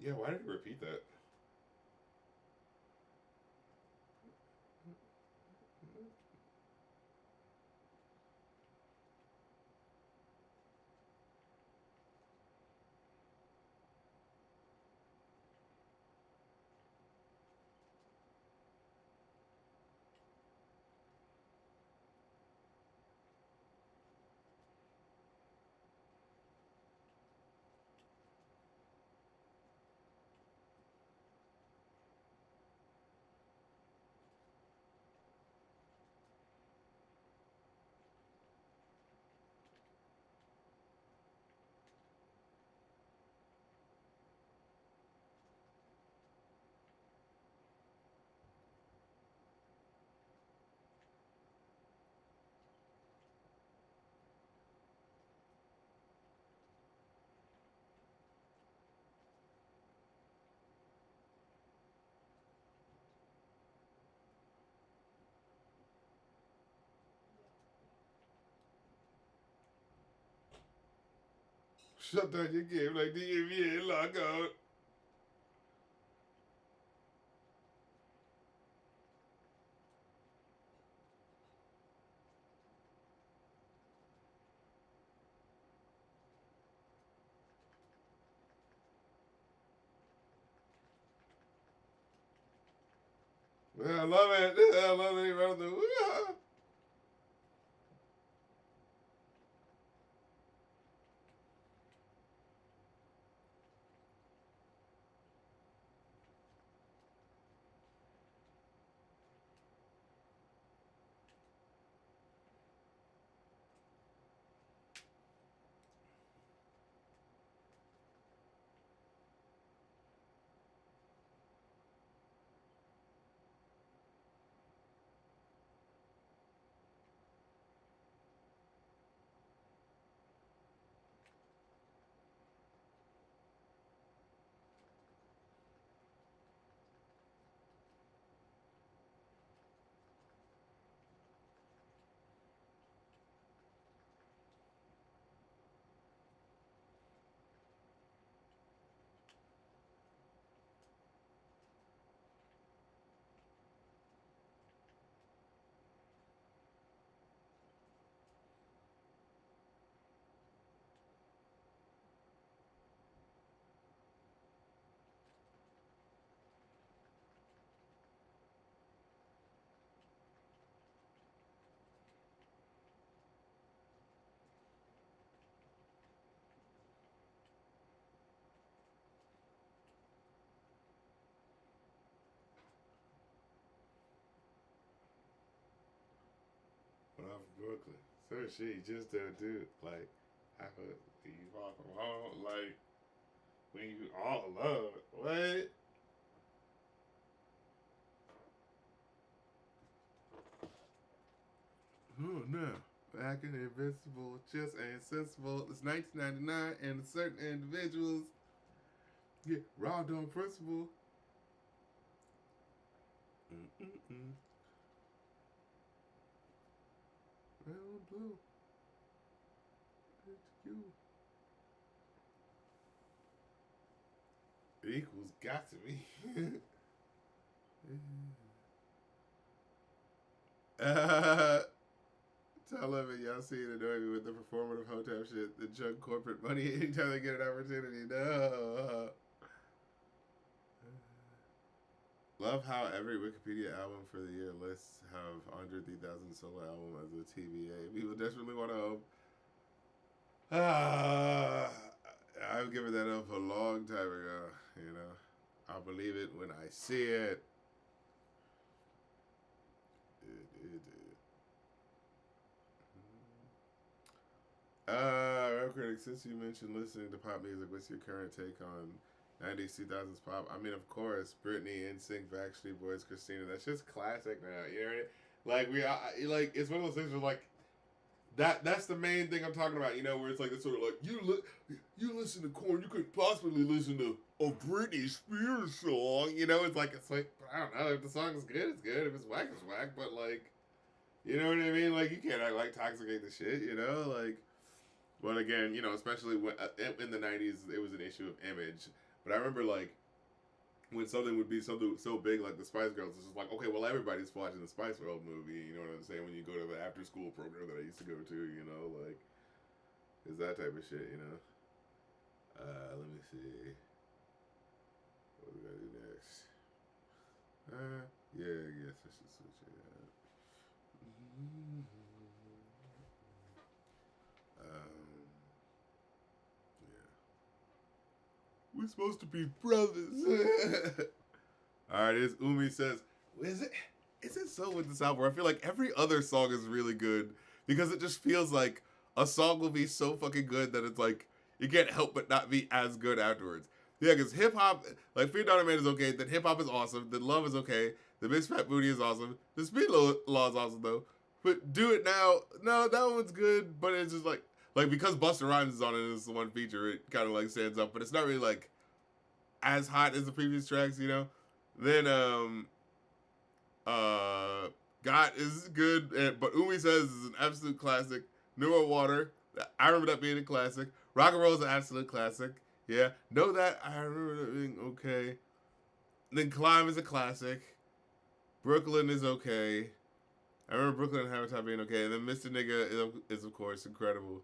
Yeah, why did he repeat that? Shut down your game like the NBA lockout. I love it. I love it. About the off Brooklyn. So she just don't do like have a leave off from home like when you all love it. What? Oh no. Acting invincible just ain't sensible. It's 1999 and certain individuals get robbed on principle. Mm-mm-mm. Red or blue. It's you. Equals got to be. uh, Tell them and y'all see it annoy me with the performative hotel shit, the junk corporate money anytime they get an opportunity. No. Love how every Wikipedia album for the year lists have Andre 3000 solo album as a TBA. People desperately want to hope. Ah, I've given that up a long time ago. You know, I'll believe it when I see it. Real critic, since you mentioned listening to pop music, what's your current take on 90s, 2000s pop? I mean, of course, Britney, NSYNC, Backstreet Boys, Christina. That's just classic now. You know what I mean? Like like it's one of those things where like that's the main thing I'm talking about. You know, where it's like it's sort of like you listen to Korn, you could possibly listen to a Britney Spears song. You know, it's like I don't know if the song's good, it's good. If it's whack, it's whack. But like, you know what I mean? Like you can't act like toxicate the shit. You know, like. But again, you know, especially when, in the '90s, it was an issue of image. But I remember like when something would be something so big like the Spice Girls, it's just like, okay, well everybody's watching the Spice World movie. You know what I'm saying? When you go to the after school program that I used to go to, you know, like it's that type of shit, you know. Let me see. What we gotta do next? Yeah, I guess I should switch it up. Yeah. We're supposed to be brothers. All right, as Umi says, is it? Is it so with this album? I feel like every other song is really good because it just feels like a song will be so fucking good that it's like you can't help but not be as good afterwards. Yeah, because hip hop, like Fear Daughter Man is okay, then hip hop is awesome, then Love is okay, the Miss Fat Booty is awesome, the Speed Law is awesome though. But Do It Now, no, that one's good, but it's just like because Busta Rhymes is on it and it's the one feature, it kind of like stands up, but it's not really like as hot as the previous tracks, you know. Then uh God is good, but Umi Says is an absolute classic. Newer Water, I remember that being a classic. Rock and Roll is an absolute classic. Yeah, Know That, I remember that being okay. Then Climb is a classic. Brooklyn is okay. I remember Brooklyn and Habitat being okay. And then Mr. Nigga is of course incredible.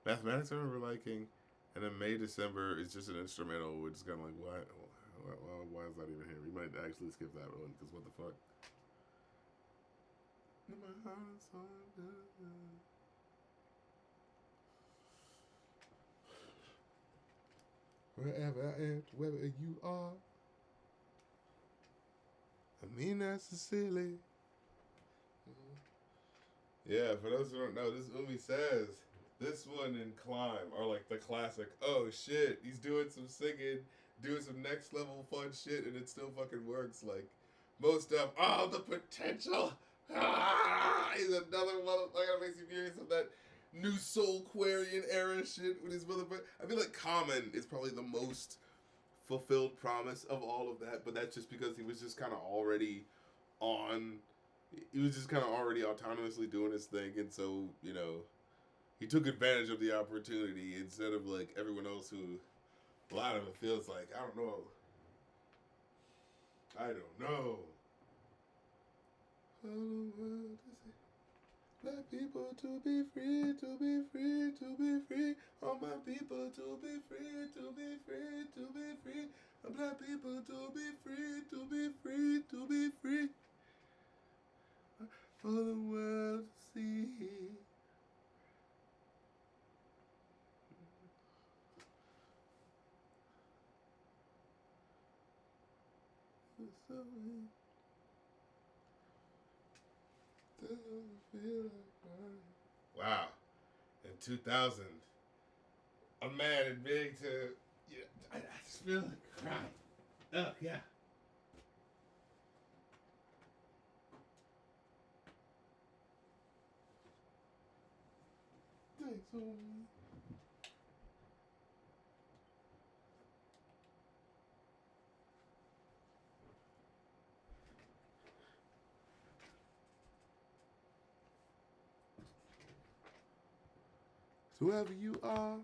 Mathematics I remember liking. And then May December is just an instrumental, which is kind of like, why is that even here? We might actually skip that one, because what the fuck? Wherever I am, wherever you are. I mean that sincerely. Yeah, for those who don't know, this Umi Says. This one and Climb are like the classic. Oh shit, he's doing some singing, doing some next level fun shit, and it still fucking works. Like most stuff. Oh, the potential. He's another motherfucker that makes me furious of that new Soul Quarian era shit with his motherfucker. I feel like Common is probably the most fulfilled promise of all of that, but that's just because he was just kind of already on. He was just kind of already autonomously doing his thing, and so you know he took advantage of the opportunity instead of like everyone else who a lot of it feels like I don't know. I don't know. Black people to be free, to be free, to be free. All my people to be free, to be free, to be free. Black people to be free, to be free, to be free. For the world to see. Wow. In 2000, a man admitting to, yeah, I just feel like crying. Oh, yeah. Thanks, homie. So whoever you are,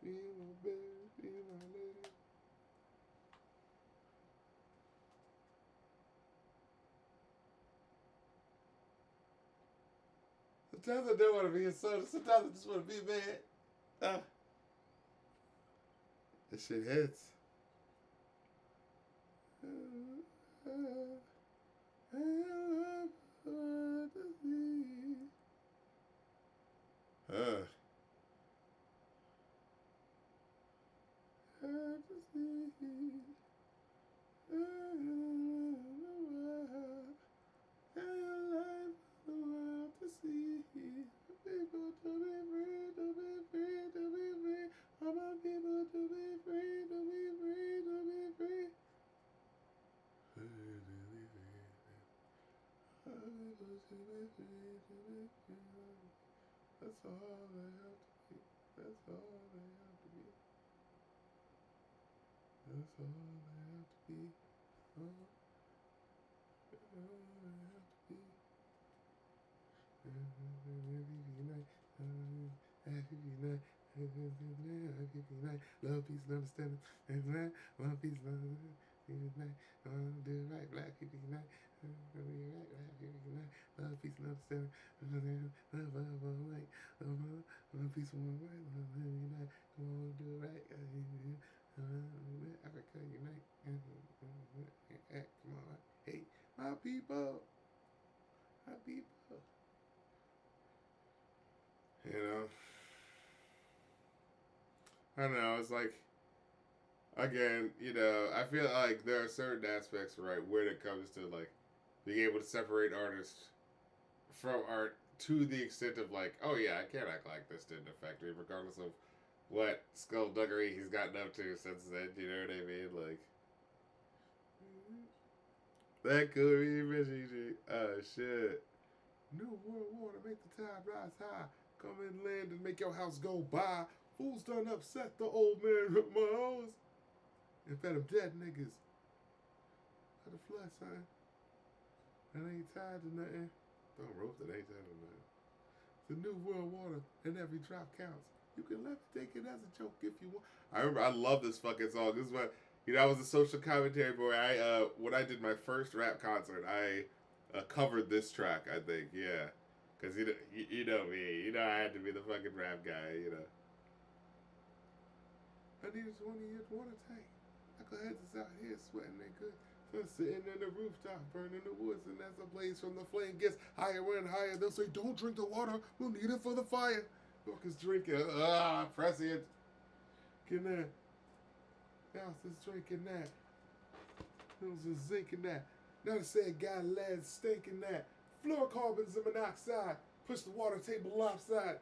be my baby, be my lady. Sometimes I don't want to be a son. Sometimes I just want to be a man. That shit hits. Uh. That's all they have to be. That's all they have to be. That's all they have to be. Oh, that's all they have to be. night. Love, peace, and understanding. Love, peace, and understanding. Do it right, black people unite. Do it right, black people unite. Love, peace, and understanding. Love, light. Love, peace, and light. Love, unite. Come on, do it right. Africa unite. Come on, hey, my people, my people. You know, I don't know. It's like, again, you know, I feel like there are certain aspects, right, when it comes to like being able to separate artists from art to the extent of like, oh yeah, I can't act like this didn't affect me, regardless of what skullduggery he's gotten up to since then. You know what I mean? Like that could be Richie. Oh shit! New world water make the tide rise high. Come in land and make your house go by. Fools done upset the old man with my hose. And fed them dead niggas. Let the flood, son. That ain't tied to nothing. Don't rope that ain't tied to nothing. The new world water and every drop counts. You can let me take it as a joke if you want. I remember I love this fucking song. This is what, you know, I was a social commentary boy. When I did my first rap concert, I covered this track, I think, yeah. Because you know me. You know I had to be the fucking rap guy, you know. I need 20 years water tank. Knuckleheads is out here sweating they good. So sitting in the rooftop, burning the woods, and as the blaze from the flame gets higher and higher, they'll say, "Don't drink the water, we'll need it for the fire." Walkers drinking, prescient. Get that. House is drinking that. Hills is zinking that. Now they said, "God, lead stinking that." Fluorocarbons and monoxide. Push the water table lopside.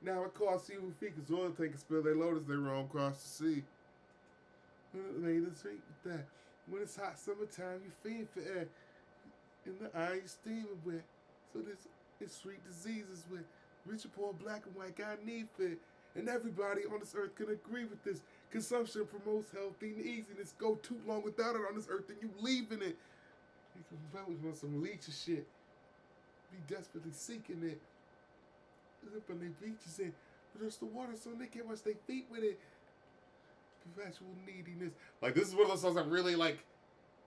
Now it costs you feet because oil tankers spill their load as they roam across the sea. Lay the street with that. When it's hot summertime, you fiend for air. In the eye, you steaming wet. So this is sweet diseases with rich and poor, black and white, got need for it. And everybody on this earth can agree with this. Consumption promotes healthy and easiness. Go too long without it on this earth, and you leaving it. You can vote on some leecher shit. Be desperately seeking it. Zipping their beaches in. But there's the water so they can't wash their feet with it. Perpetual neediness. Like, this is one of those songs that really, like,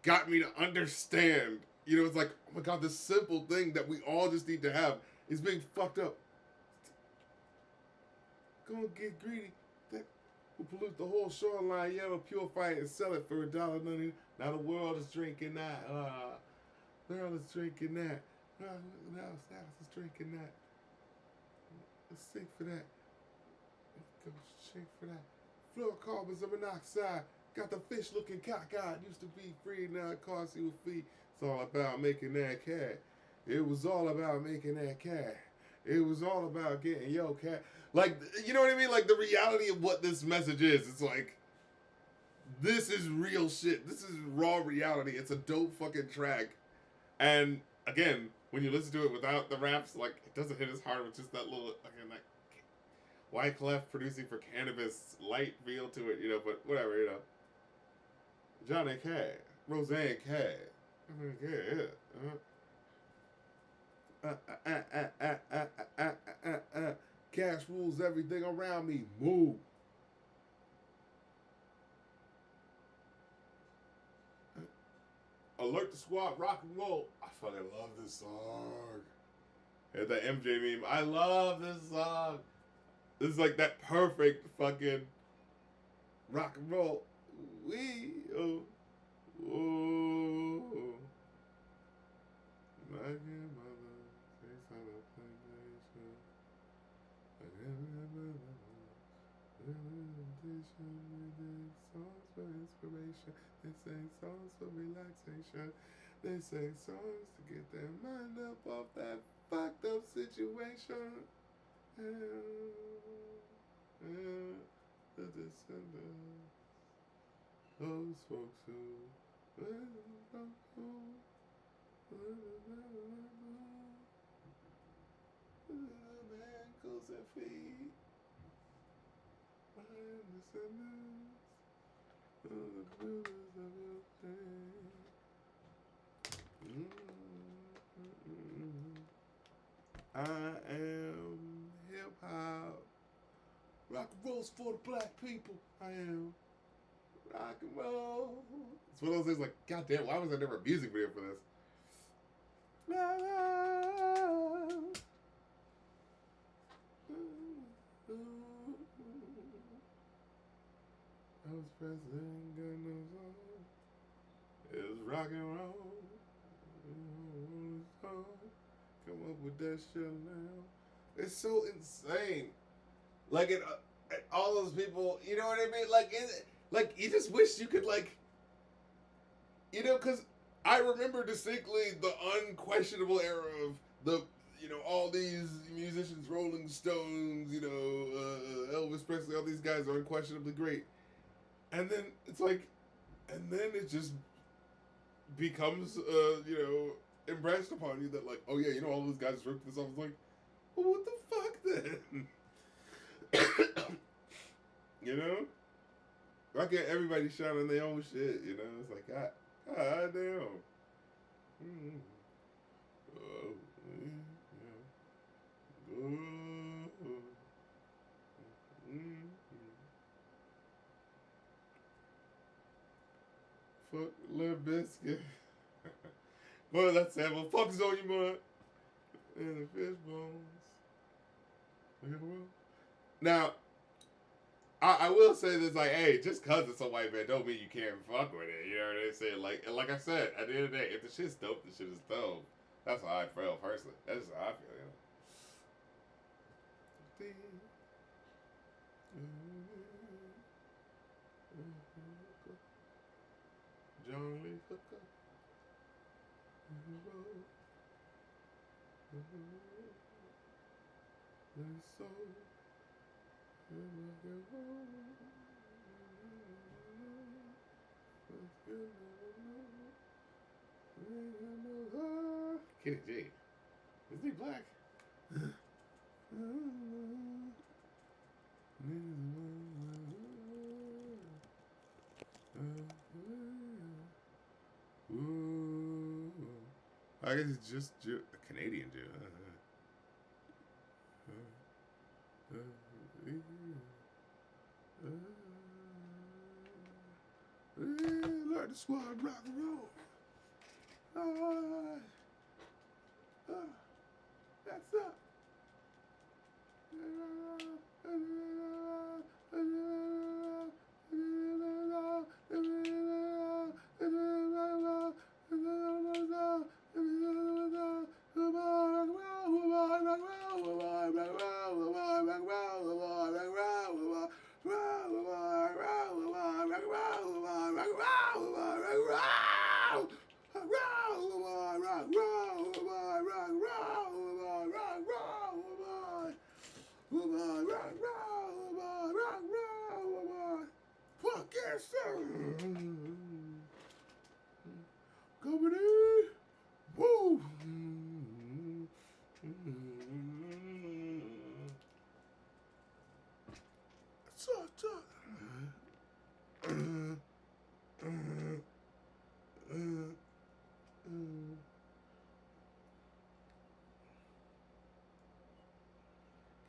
got me to understand. You know, it's like, oh my god, this simple thing that we all just need to have is being fucked up. Go and get greedy. That will pollute the whole shoreline, yellow, purify it, and sell it for $1.90. Now the world is drinking that. The world is drinking that. Now South is drinking that. Let's sing for that. Let's go sing for that. Fluorocarbons and monoxide. Got the fish looking cockeyed. Used to be free, now it costs you a fee. It's all about making that cat. It was all about making that cat. It was all about getting your cat. Like, you know what I mean? Like, the reality of what this message is. It's like, this is real shit. This is raw reality. It's a dope fucking track. And, again, when you listen to it without the raps, like, it doesn't hit as hard with just that little, again, like, Wyclef producing for Cannabis light feel to it, you know, but whatever, you know. Johnny K, Roseanne K. Cash rules everything around me. Move. Alert the squad, rock and roll. I fucking love this song. And the MJ meme. I love this song. This is like that perfect fucking rock and roll. My grandmother takes on a plantation. My grandmother they songs for inspiration. They sing songs for relaxation. They sing songs to get their mind up off that fucked up situation. The descendants, those folks who ankles and feet, my descendants, the blues of your pain. I am hip rules for the black people. I am rock and roll. It's one of those things like, goddamn, why was there never a music video for this? I was president, got no song. It's rock and roll. Come up with that shit now. It's so insane. Like all those people, you know what I mean? Like you just wish you could because I remember distinctly the unquestionable era of all these musicians, Rolling Stones, Elvis Presley, all these guys are unquestionably great. And then it's like, and then it just becomes, impressed upon you that, like, oh yeah, all those guys ripped this off. It's like, well, what the fuck then? Why can't everybody shine on their own shit? It's like, God damn. Mm-hmm. Oh, yeah. Mm-hmm. Fuck Limp Bizkit. Well, that's it. Well, fuck is on your mind. And the fish bones. Now, I will say this, like, hey, just cause it's a white man don't mean you can't fuck with it. You know what I'm saying? Like I said, at the end of the day, if the shit's dope, the shit is dope. That's how I feel personally. That's just how I feel, John Lee Hooker. Kenny G. Isn't he black? I guess he's just a Canadian Jew. Like the squad rock and roll. That's up. Company, woo!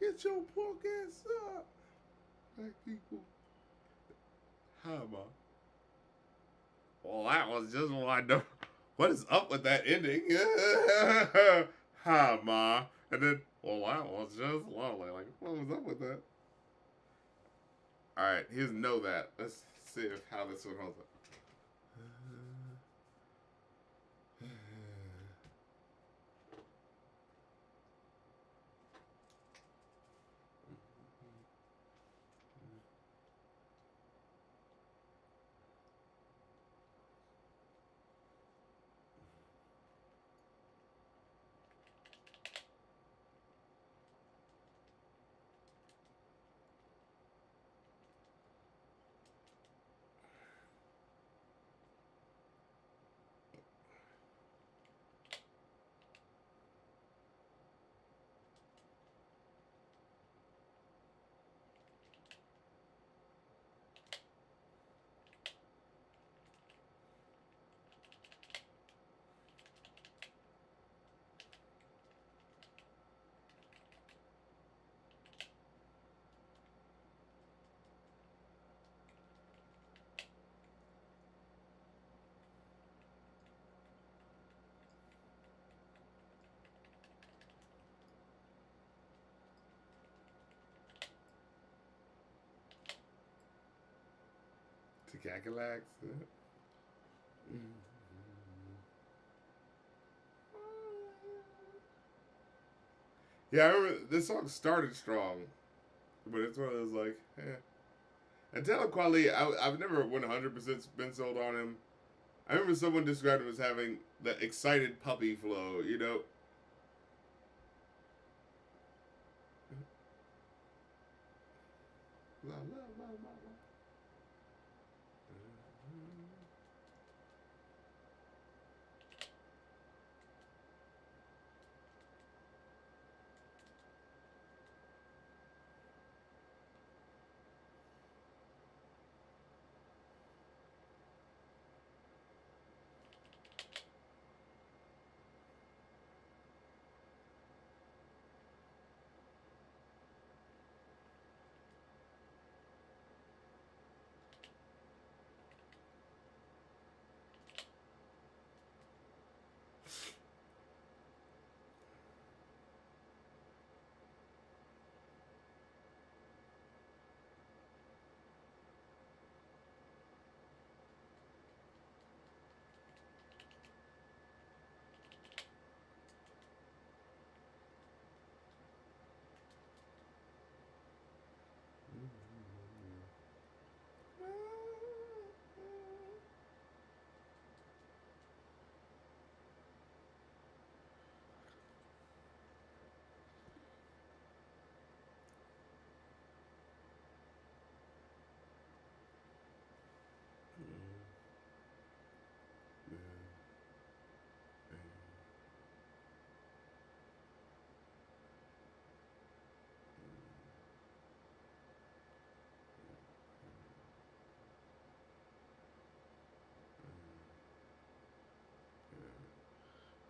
Get your punk ass up, black people. Hi, Ma. Well, that was just what I know. What is up with that ending? Hi, Ma. And then, well, that was just lovely. Like, what was up with that? All right, here's Know That. Let's see how this one holds up. Cacalax. Yeah, I remember this song started strong, but it's one of those like, eh. And Talib Kweli, I've never 100% been sold on him. I remember someone described him as having the excited puppy flow, you know? La, la, la, la, la.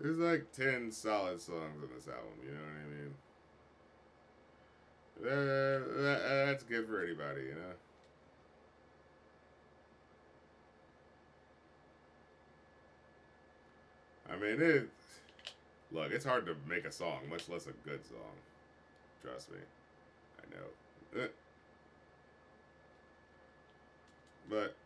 There's like 10 solid songs on this album, you know what I mean? That's good for anybody, you know? I mean, look, it's hard to make a song, much less a good song. Trust me. I know. But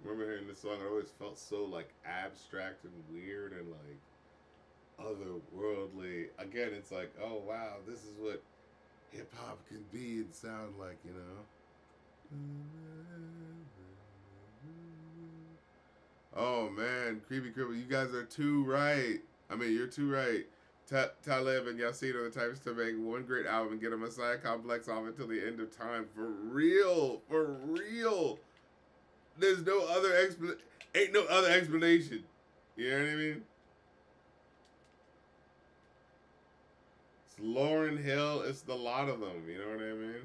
remember hearing this song, it always felt so like abstract and weird and like otherworldly. Again, it's like, oh wow, this is what hip hop can be and sound like, you know? Oh man, Creepy Cripple, you guys are too right. I mean, you're too right. Talib and Yasin are the types to make one great album and get a Messiah complex off until the end of time. For real. For real. There's no other ain't no other explanation. You know what I mean? It's Lauren Hill. It's the lot of them. You know what I mean?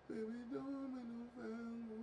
Baby, don't make no family.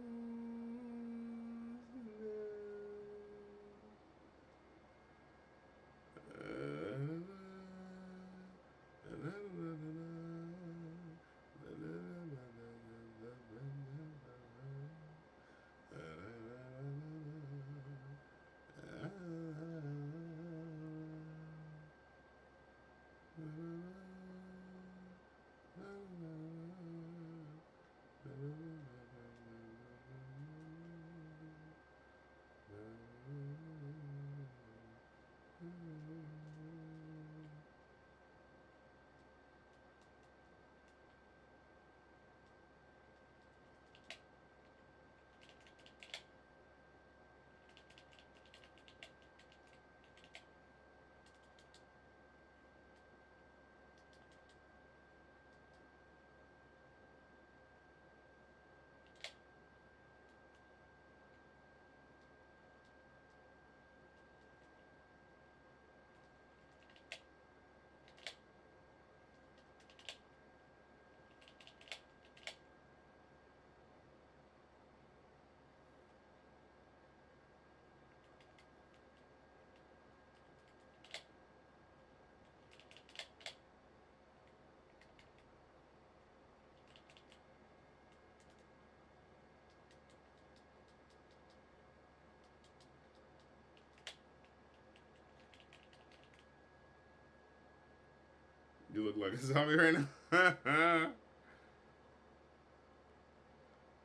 You look like a zombie right now.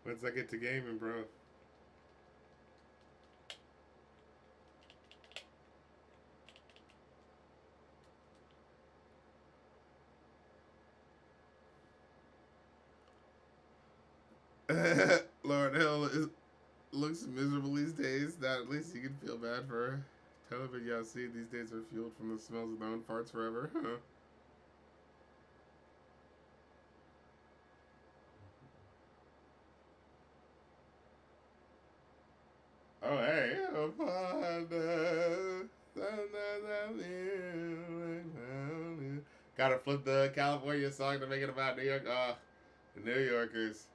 Once I get to gaming, bro. Lord Hill looks miserable these days. That at least you can feel bad for her. Television y'all see these days are fueled from the smells of their own farts forever. Oh, hey. Gotta flip the California song to make it about New York. Oh, the New Yorkers.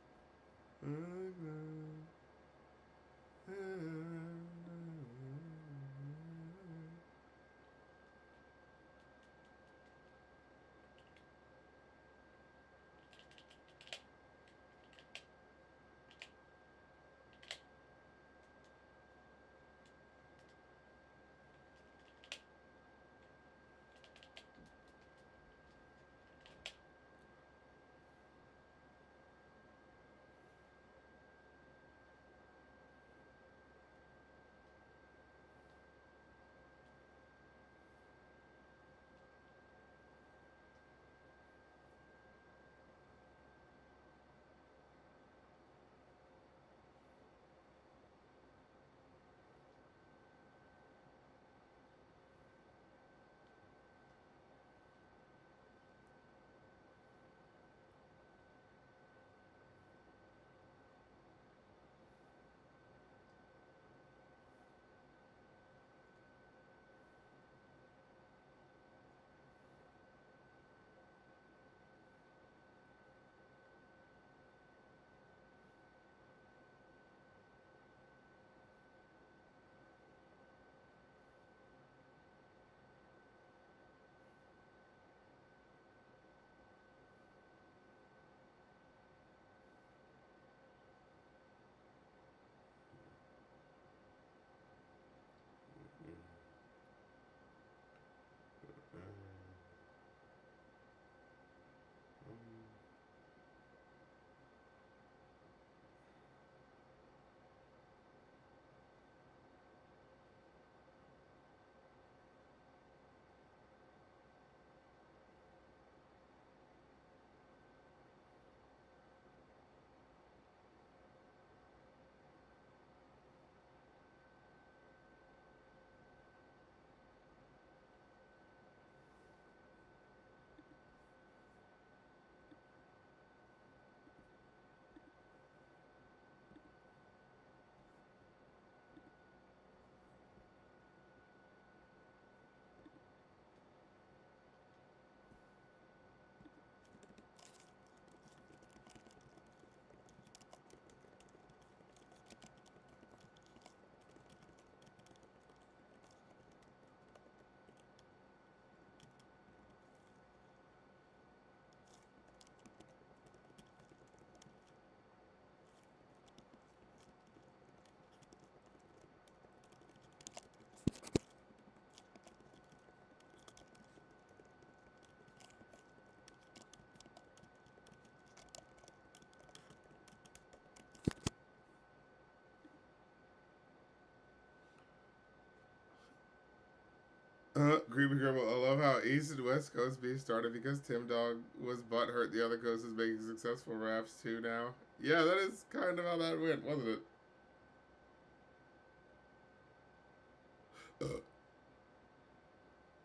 Creepy Gribble, I love how East and West Coast beef started because Tim Dog was butthurt the other coast is making successful raps too now. Yeah, that is kind of how that went, wasn't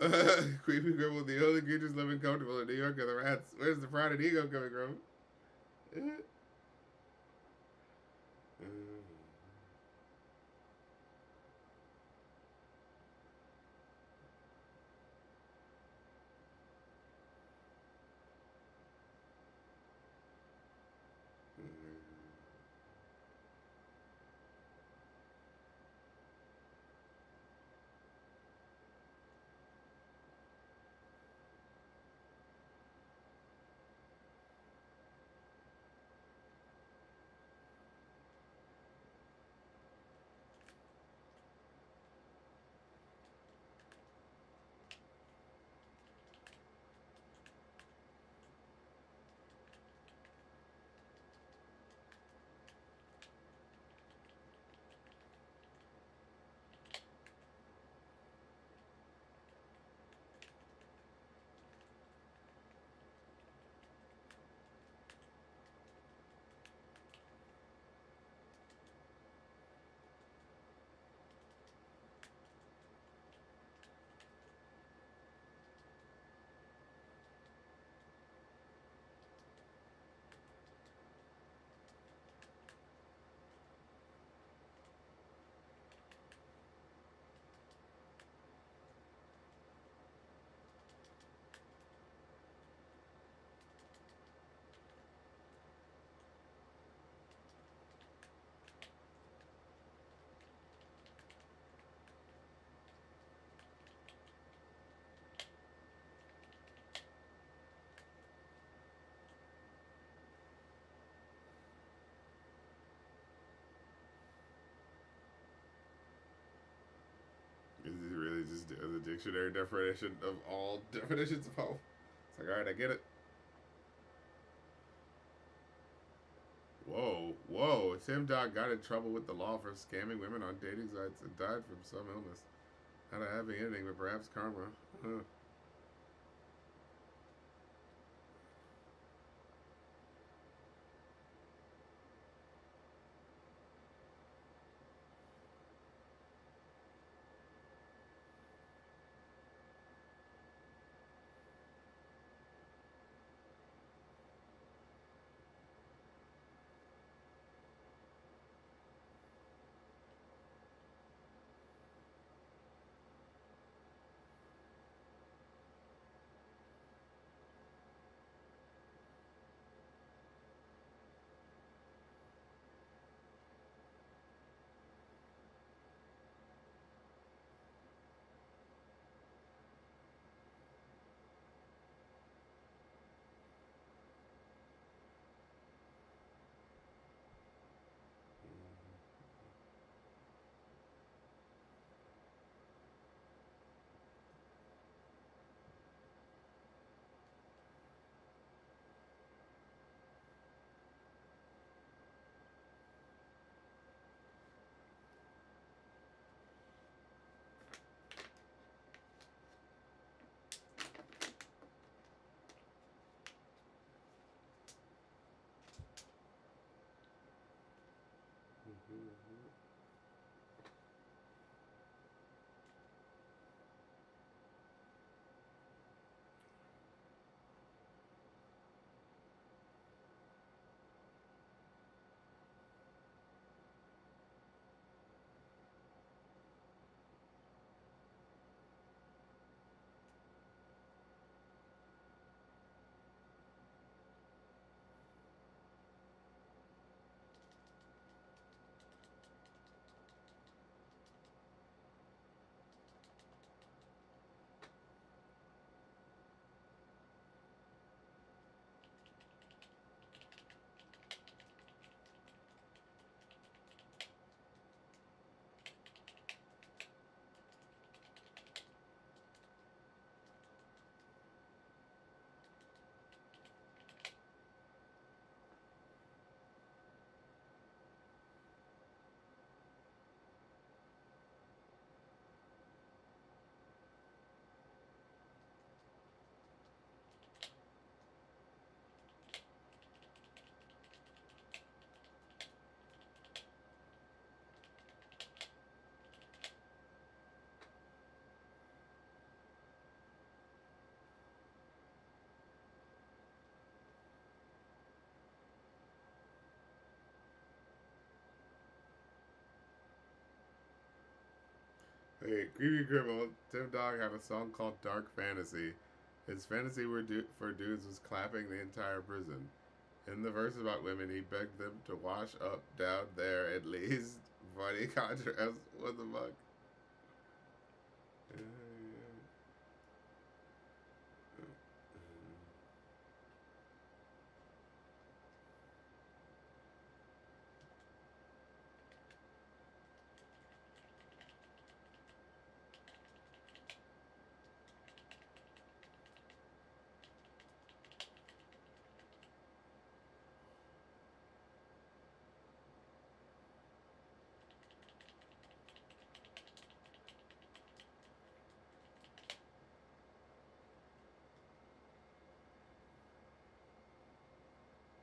it? Creepy Gribble, the only creatures living comfortable in New York are the rats. Where's the pride and ego coming from? dictionary definition of all definitions of hoe. It's like, all right, I get it. Whoa, whoa. Tim Dog got in trouble with the law for scamming women on dating sites and died from some illness. Had a happy ending, but perhaps karma. Huh. Hey, Creepy Criminal, Tim Dog have a song called Dark Fantasy. His fantasy for dudes was clapping the entire prison. In the verse about women, he begged them to wash up down there at least. Funny contrast. What the fuck?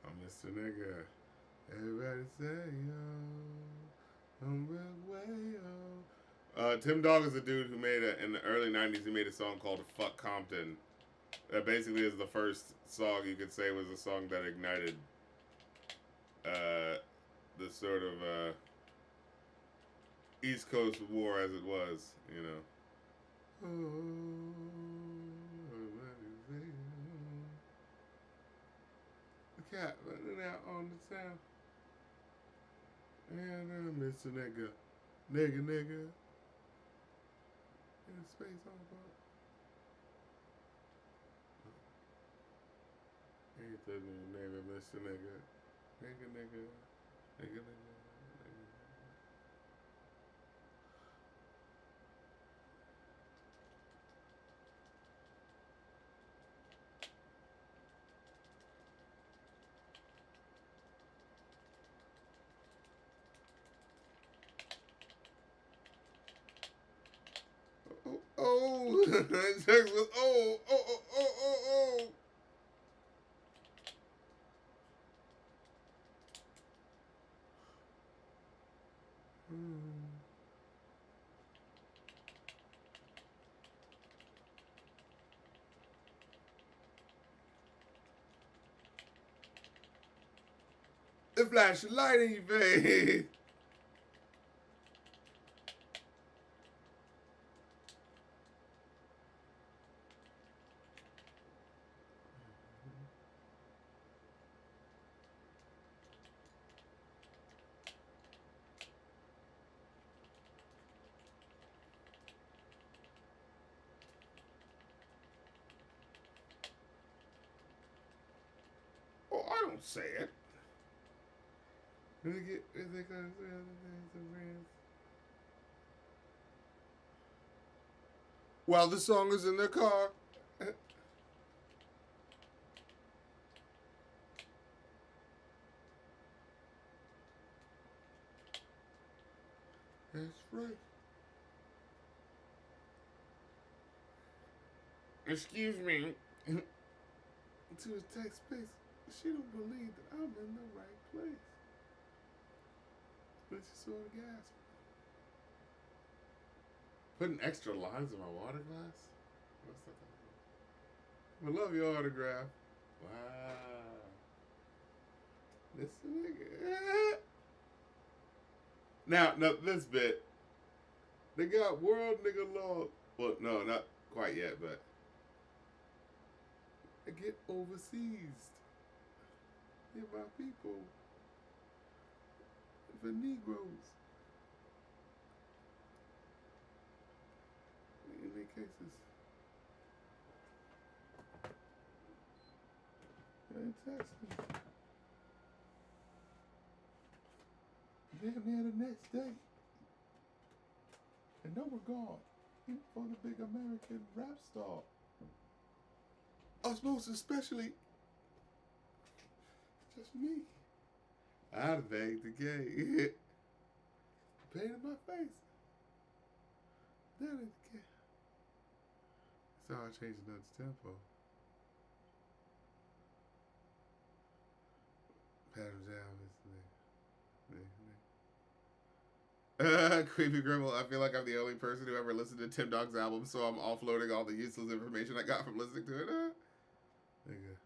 I'm Mr. Nigga. Everybody say yo, I'm real way yo. Tim Dog is a dude who made in the early '90s. He made a song called "Fuck Compton." That basically is the first song you could say was a song that ignited the sort of East Coast war as it was, you know. The cat running out on the town. And Mr. Nigga. Nigga. In space on the boat. Ain't the new name of Mr. Nigga. Nigga. oh. Text was oh, oh, oh, oh, oh, oh. The flashing light in your face. Oh, I don't say it. Let me get. Is it gonna say other things and friends? While the song is in the car. That's right. Excuse me. To his text space, she don't believe that I'm in the right place. But she sort of gasped. Putting extra lines in my water glass? What's that? I love your autograph. Wow. This nigga. Now, this bit. They got world nigga law. Well, no, not quite yet, but I get overseas. They're my people. For Negroes. In many cases. In Texas. Damn near the next day. And no regard, even for the big American rap star. Us most especially, just me. I'd beg the gay. Pain in my face. That is gay. So I changed the notes tempo. Pat him down, this nigga. Creepy Gribble, I feel like I'm the only person who ever listened to Tim Dog's album, so I'm offloading all the useless information I got from listening to it. Nigga.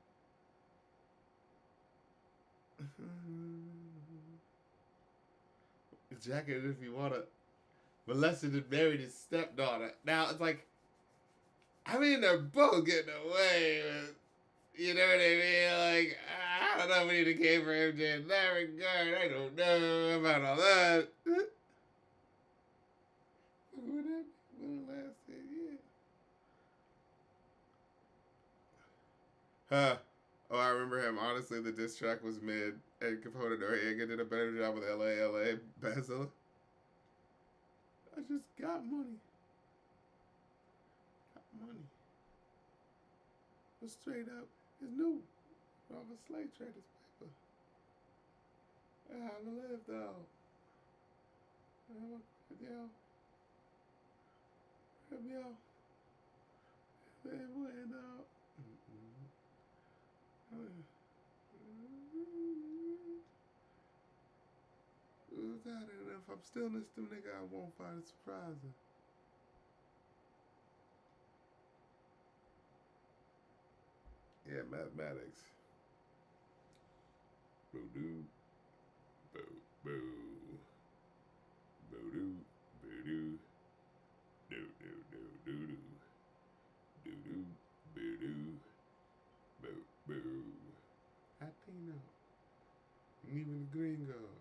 Jacket if you wanna. Molested and married his stepdaughter. Now it's like, I mean, they're both getting away with, you know what I mean? Like, I don't know if we need a case for MJ in that regard. I don't know about all that. What happened last year? Huh. Oh, I remember him. Honestly, the diss track was mid, and Capone and Noriega did a better job with LA Basil. I just got money. Got money. But straight up, it's new. Off a slave trader's paper. How to live though. Yo. Yo. Bueno. If I'm still in this nigga, I won't find it surprising. Yeah, mathematics. Boo-doo. Boo-boo. Boo-doo. Boo-doo. Do-do-do-do-do. Do-do. Boo-doo. Boo-boo. Latino. Even the gringos.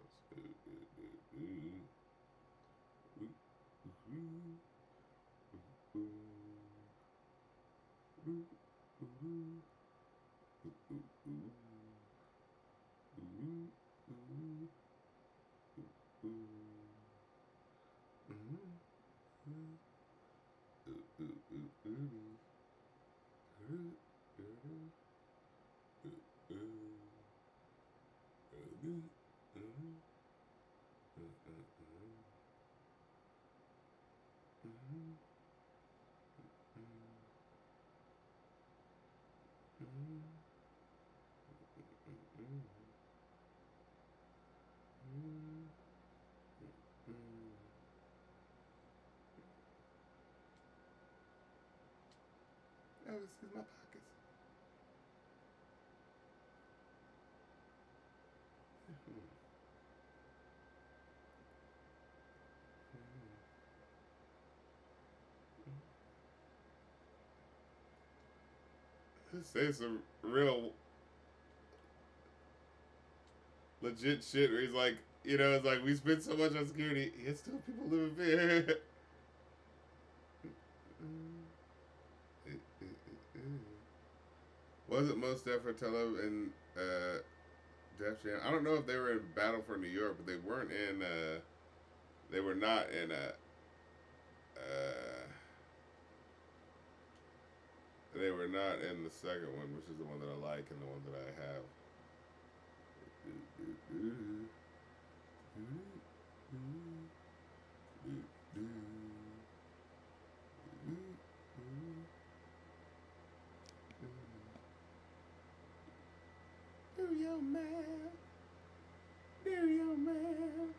Oh, this is my pockets. Say some real legit shit where he's like, it's like we spend so much on security, yet still people live in fear. Wasn't Most Def for Teleb and Def Jam? I don't know if they were in Battle for New York, but they weren't in. They were not in. They were not in the second one, which is the one that I like and the one that I have. Do your man. Do your man.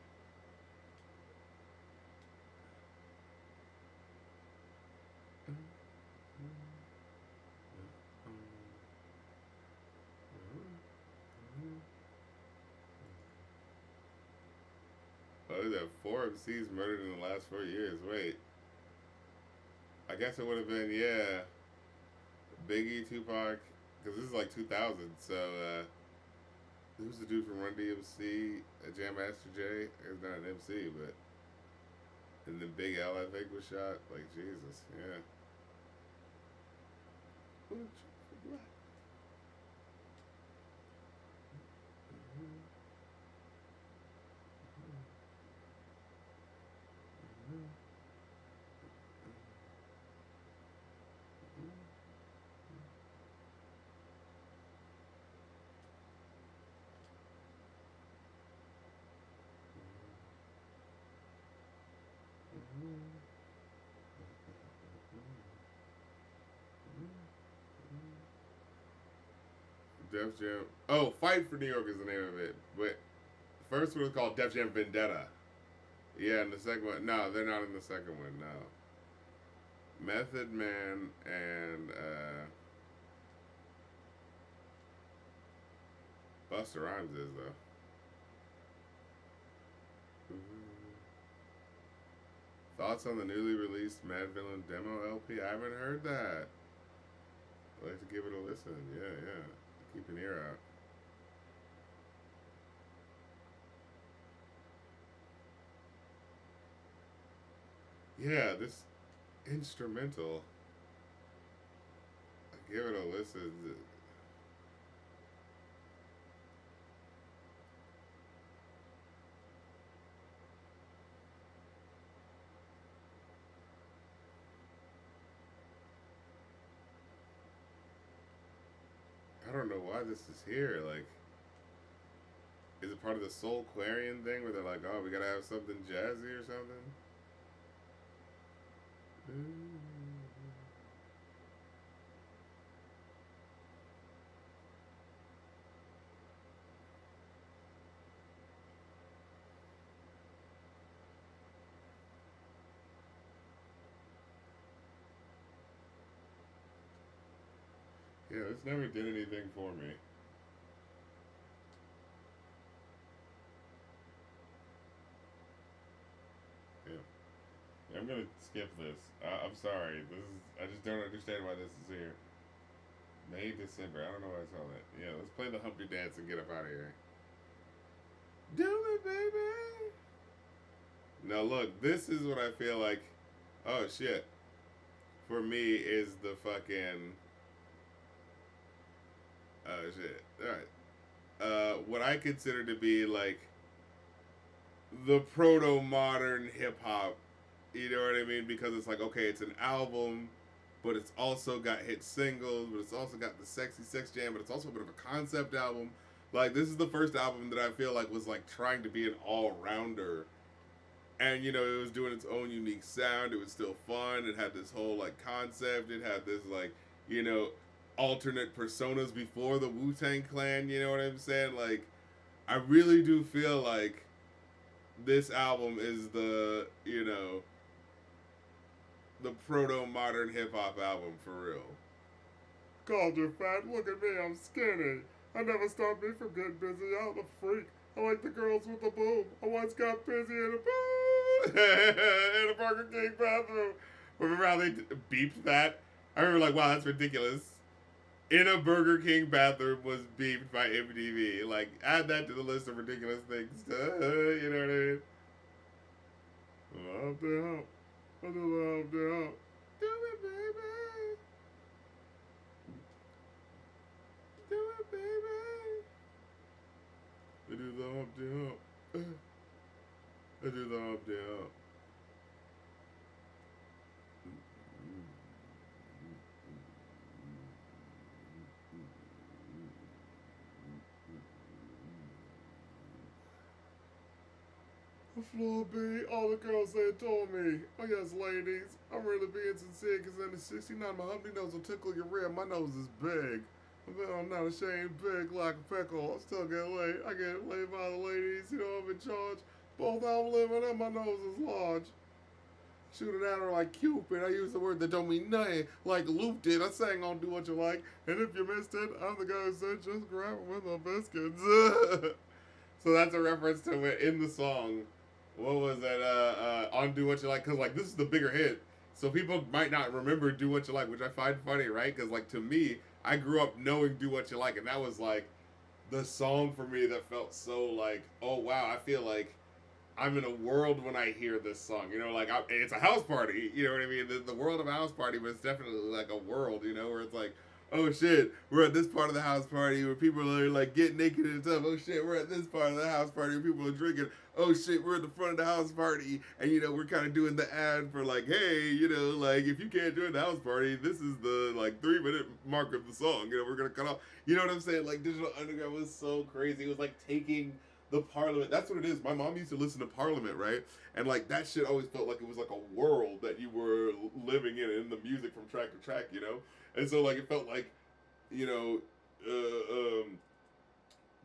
Oh, that 4 MCs murdered in the last 4 years. Wait. I guess it would have been, yeah, Biggie, Tupac, because this is like 2000, so, who's the dude from Run DMC? Jam Master Jay? He's not an MC, but, and then Big L, I think, was shot. Like, Jesus, yeah. Def Jam. Oh, Fight for New York is the name of it. But first one was called Def Jam Vendetta. Yeah, and the second one, no, they're not in the second one. No. Method Man and Busta Rhymes is though. Thoughts on the newly released Mad Villain demo LP? I haven't heard that. I'd like to give it a listen. Yeah, yeah. Keep an ear out. Yeah, this instrumental. I give it a listen. I don't know why this is here. Like, is it part of the Soul Clarion thing where they're like, oh, we gotta have something jazzy or something? Yeah, this never did anything for me. Yeah. Yeah, I'm gonna skip this. I'm sorry. This is. I just don't understand why this is here. May, December. I don't know what I saw that. Yeah, let's play the Humpty Dance and get up out of here. Do it, baby. Now look, this is what I feel like. Oh shit. For me is the fucking. Oh shit. All right. What I consider to be like the proto modern hip hop. You know what I mean? Because it's like, okay, it's an album, but it's also got hit singles, but it's also got the sexy sex jam, but it's also a bit of a concept album. Like, this is the first album that I feel like was like trying to be an all rounder. And it was doing its own unique sound. It was still fun. It had this whole like concept. It had this like, you know, alternate personas before the Wu-Tang Clan, you know what I'm saying? Like, I really do feel like this album is the proto modern hip hop album for real. Called you fat. Look at me, I'm skinny. I never stopped me from getting busy. I'm a freak. I like the girls with the boom. I once got busy in a boom in a Burger King bathroom. Remember how they beeped that? I remember like, wow, that's ridiculous. In a Burger King bathroom was beeped by MTV. Like, add that to the list of ridiculous things. You know what I mean? Love the help. I do love the help. Do it, baby. Do it, baby. I do the Humpty Hump. I do the Humpty Hump. Floor B, all the girls they told me. Oh yes, ladies, I'm really being sincere because in the 69, my Humpty nose will tickle your rear. My nose is big. But I'm not ashamed, big like a pickle. I still get laid. I get laid by the ladies, you know, I'm in charge. Both I'm living and my nose is large. Shooting at her like Cupid. I use the word that don't mean nothing, like Luke did. I sang on Do What You Like, and if you missed it, I'm the guy who said just grab it with my biscuits. So that's a reference to it in the song. What was that? On Do What You Like, because like this is the bigger hit, so people might not remember Do What You Like, which I find funny, right? Because like to me, I grew up knowing Do What You Like, and that was like the song for me that felt so like, oh wow, I feel like I'm in a world when I hear this song. You know, like it's a house party. You know what I mean? The world of a house party, but it's definitely like a world. You know, where it's like, oh shit, we're at this part of the house party where people are like getting naked and stuff. Oh shit, we're at this part of the house party where people are drinking. Oh shit, we're at the front of the house party, and you know we're kind of doing the ad for like, hey, you know, like if you can't join the house party, this is the like 3-minute mark of the song. You know, we're gonna cut off. You know what I'm saying? Like Digital Underground was so crazy. It was like taking the Parliament. That's what it is. My mom used to listen to Parliament, right? And like that shit always felt like it was like a world that you were living in the music from track to track, you know. And so like it felt like, you know,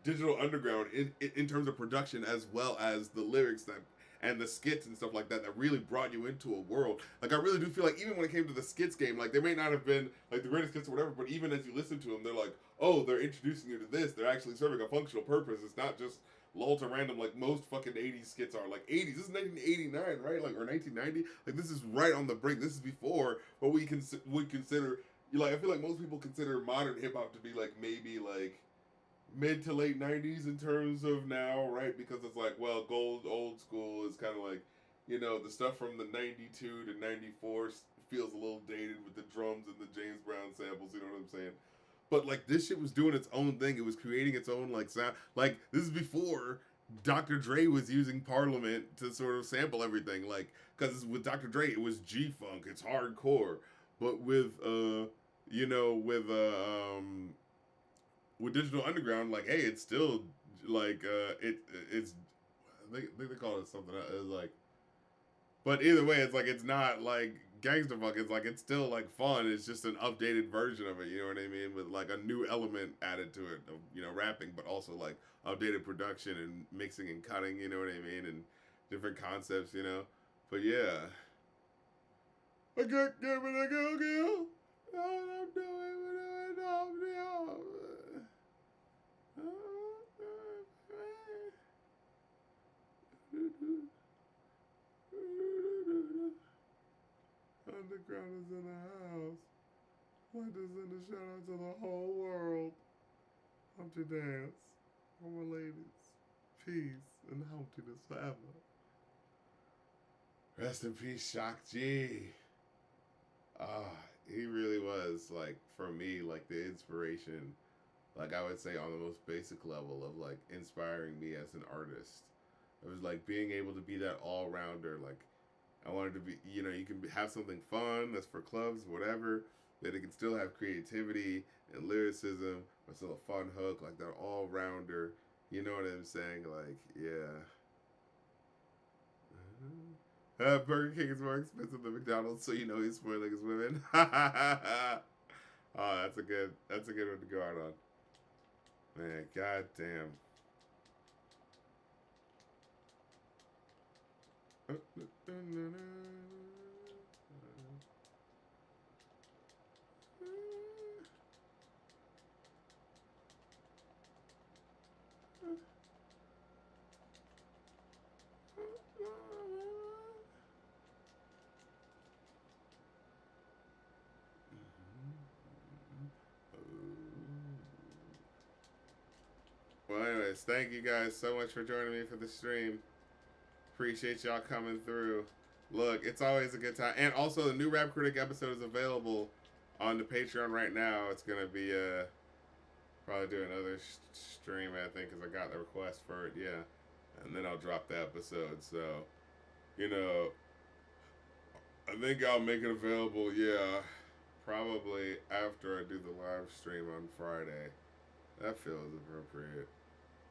Digital Underground in terms of production as well as the lyrics that and the skits and stuff like that really brought you into a world. Like I really do feel like even when it came to the skits game, like they may not have been like the greatest skits or whatever, but even as you listen to them, they're like, oh, they're introducing you to this. They're actually serving a functional purpose. It's not just lull to random like most fucking 80s skits are. Like 80s, this is 1989, right? Like or 1990. Like this is right on the brink. This is before what we would consider. Like I feel like most people consider modern hip hop to be like maybe like mid to late 90s in terms of now, right? Because it's like, well, old school is kind of like, you know, the stuff from the 92 to 94 feels a little dated with the drums and the James Brown samples, you know what I'm saying? But like this shit was doing its own thing. It was creating its own like sound. Like this is before Dr. Dre was using Parliament to sort of sample everything. Like because with Dr. Dre it was G Funk, it's hardcore. But with you know with Digital Underground, like hey, it's still like it's I think they call it something. It's like, but either way, it's like it's not like gangster funk. It's like it's still like fun. It's just an updated version of it. You know what I mean? With like a new element added to it. Of, you know, rapping, but also like updated production and mixing and cutting. You know what I mean? And different concepts. You know. But yeah. I got give it a go. All I'm doing with it, Underground is in the house. Winter's in the shout out to the whole world. Humpty dance. All my ladies. Peace and humptiness forever. Rest in peace, Shock G. He really was like for me like the inspiration. Like I would say on the most basic level of like inspiring me as an artist. It was like being able to be that all rounder. Like I wanted to be, you know, you can have something fun that's for clubs, whatever, but it can still have creativity and lyricism, but still a fun hook, like that all rounder. You know what I'm saying? Like, yeah. Burger King is more expensive than McDonald's, so you know he's spoiling his women. Oh, that's a good one to go out on. Man, goddamn. Well, anyways, thank you guys so much for joining me for the stream. Appreciate y'all coming through. Look, it's always a good time. And also, the new Rap Critic episode is available on the Patreon right now. It's gonna be probably do another stream, I think, because I got the request for it. Yeah, and then I'll drop the episode. So, you know, I think I'll make it available. Yeah, probably after I do the live stream on Friday. That feels appropriate.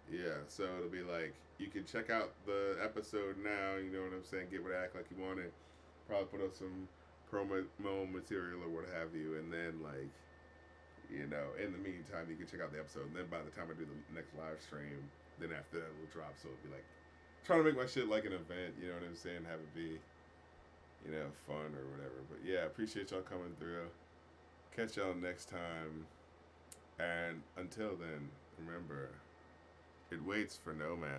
Yeah, so it'll be like you can check out the episode now. You know what I'm saying? Get what act like you want it. Probably put up some promo material or what have you, and then like in the meantime, you can check out the episode. And then by the time I do the next live stream, then after that it'll drop. So it'll be like trying to make my shit like an event. You know what I'm saying? Have it be fun or whatever. But yeah, appreciate y'all coming through. Catch y'all next time. And until then, remember, it waits for no man.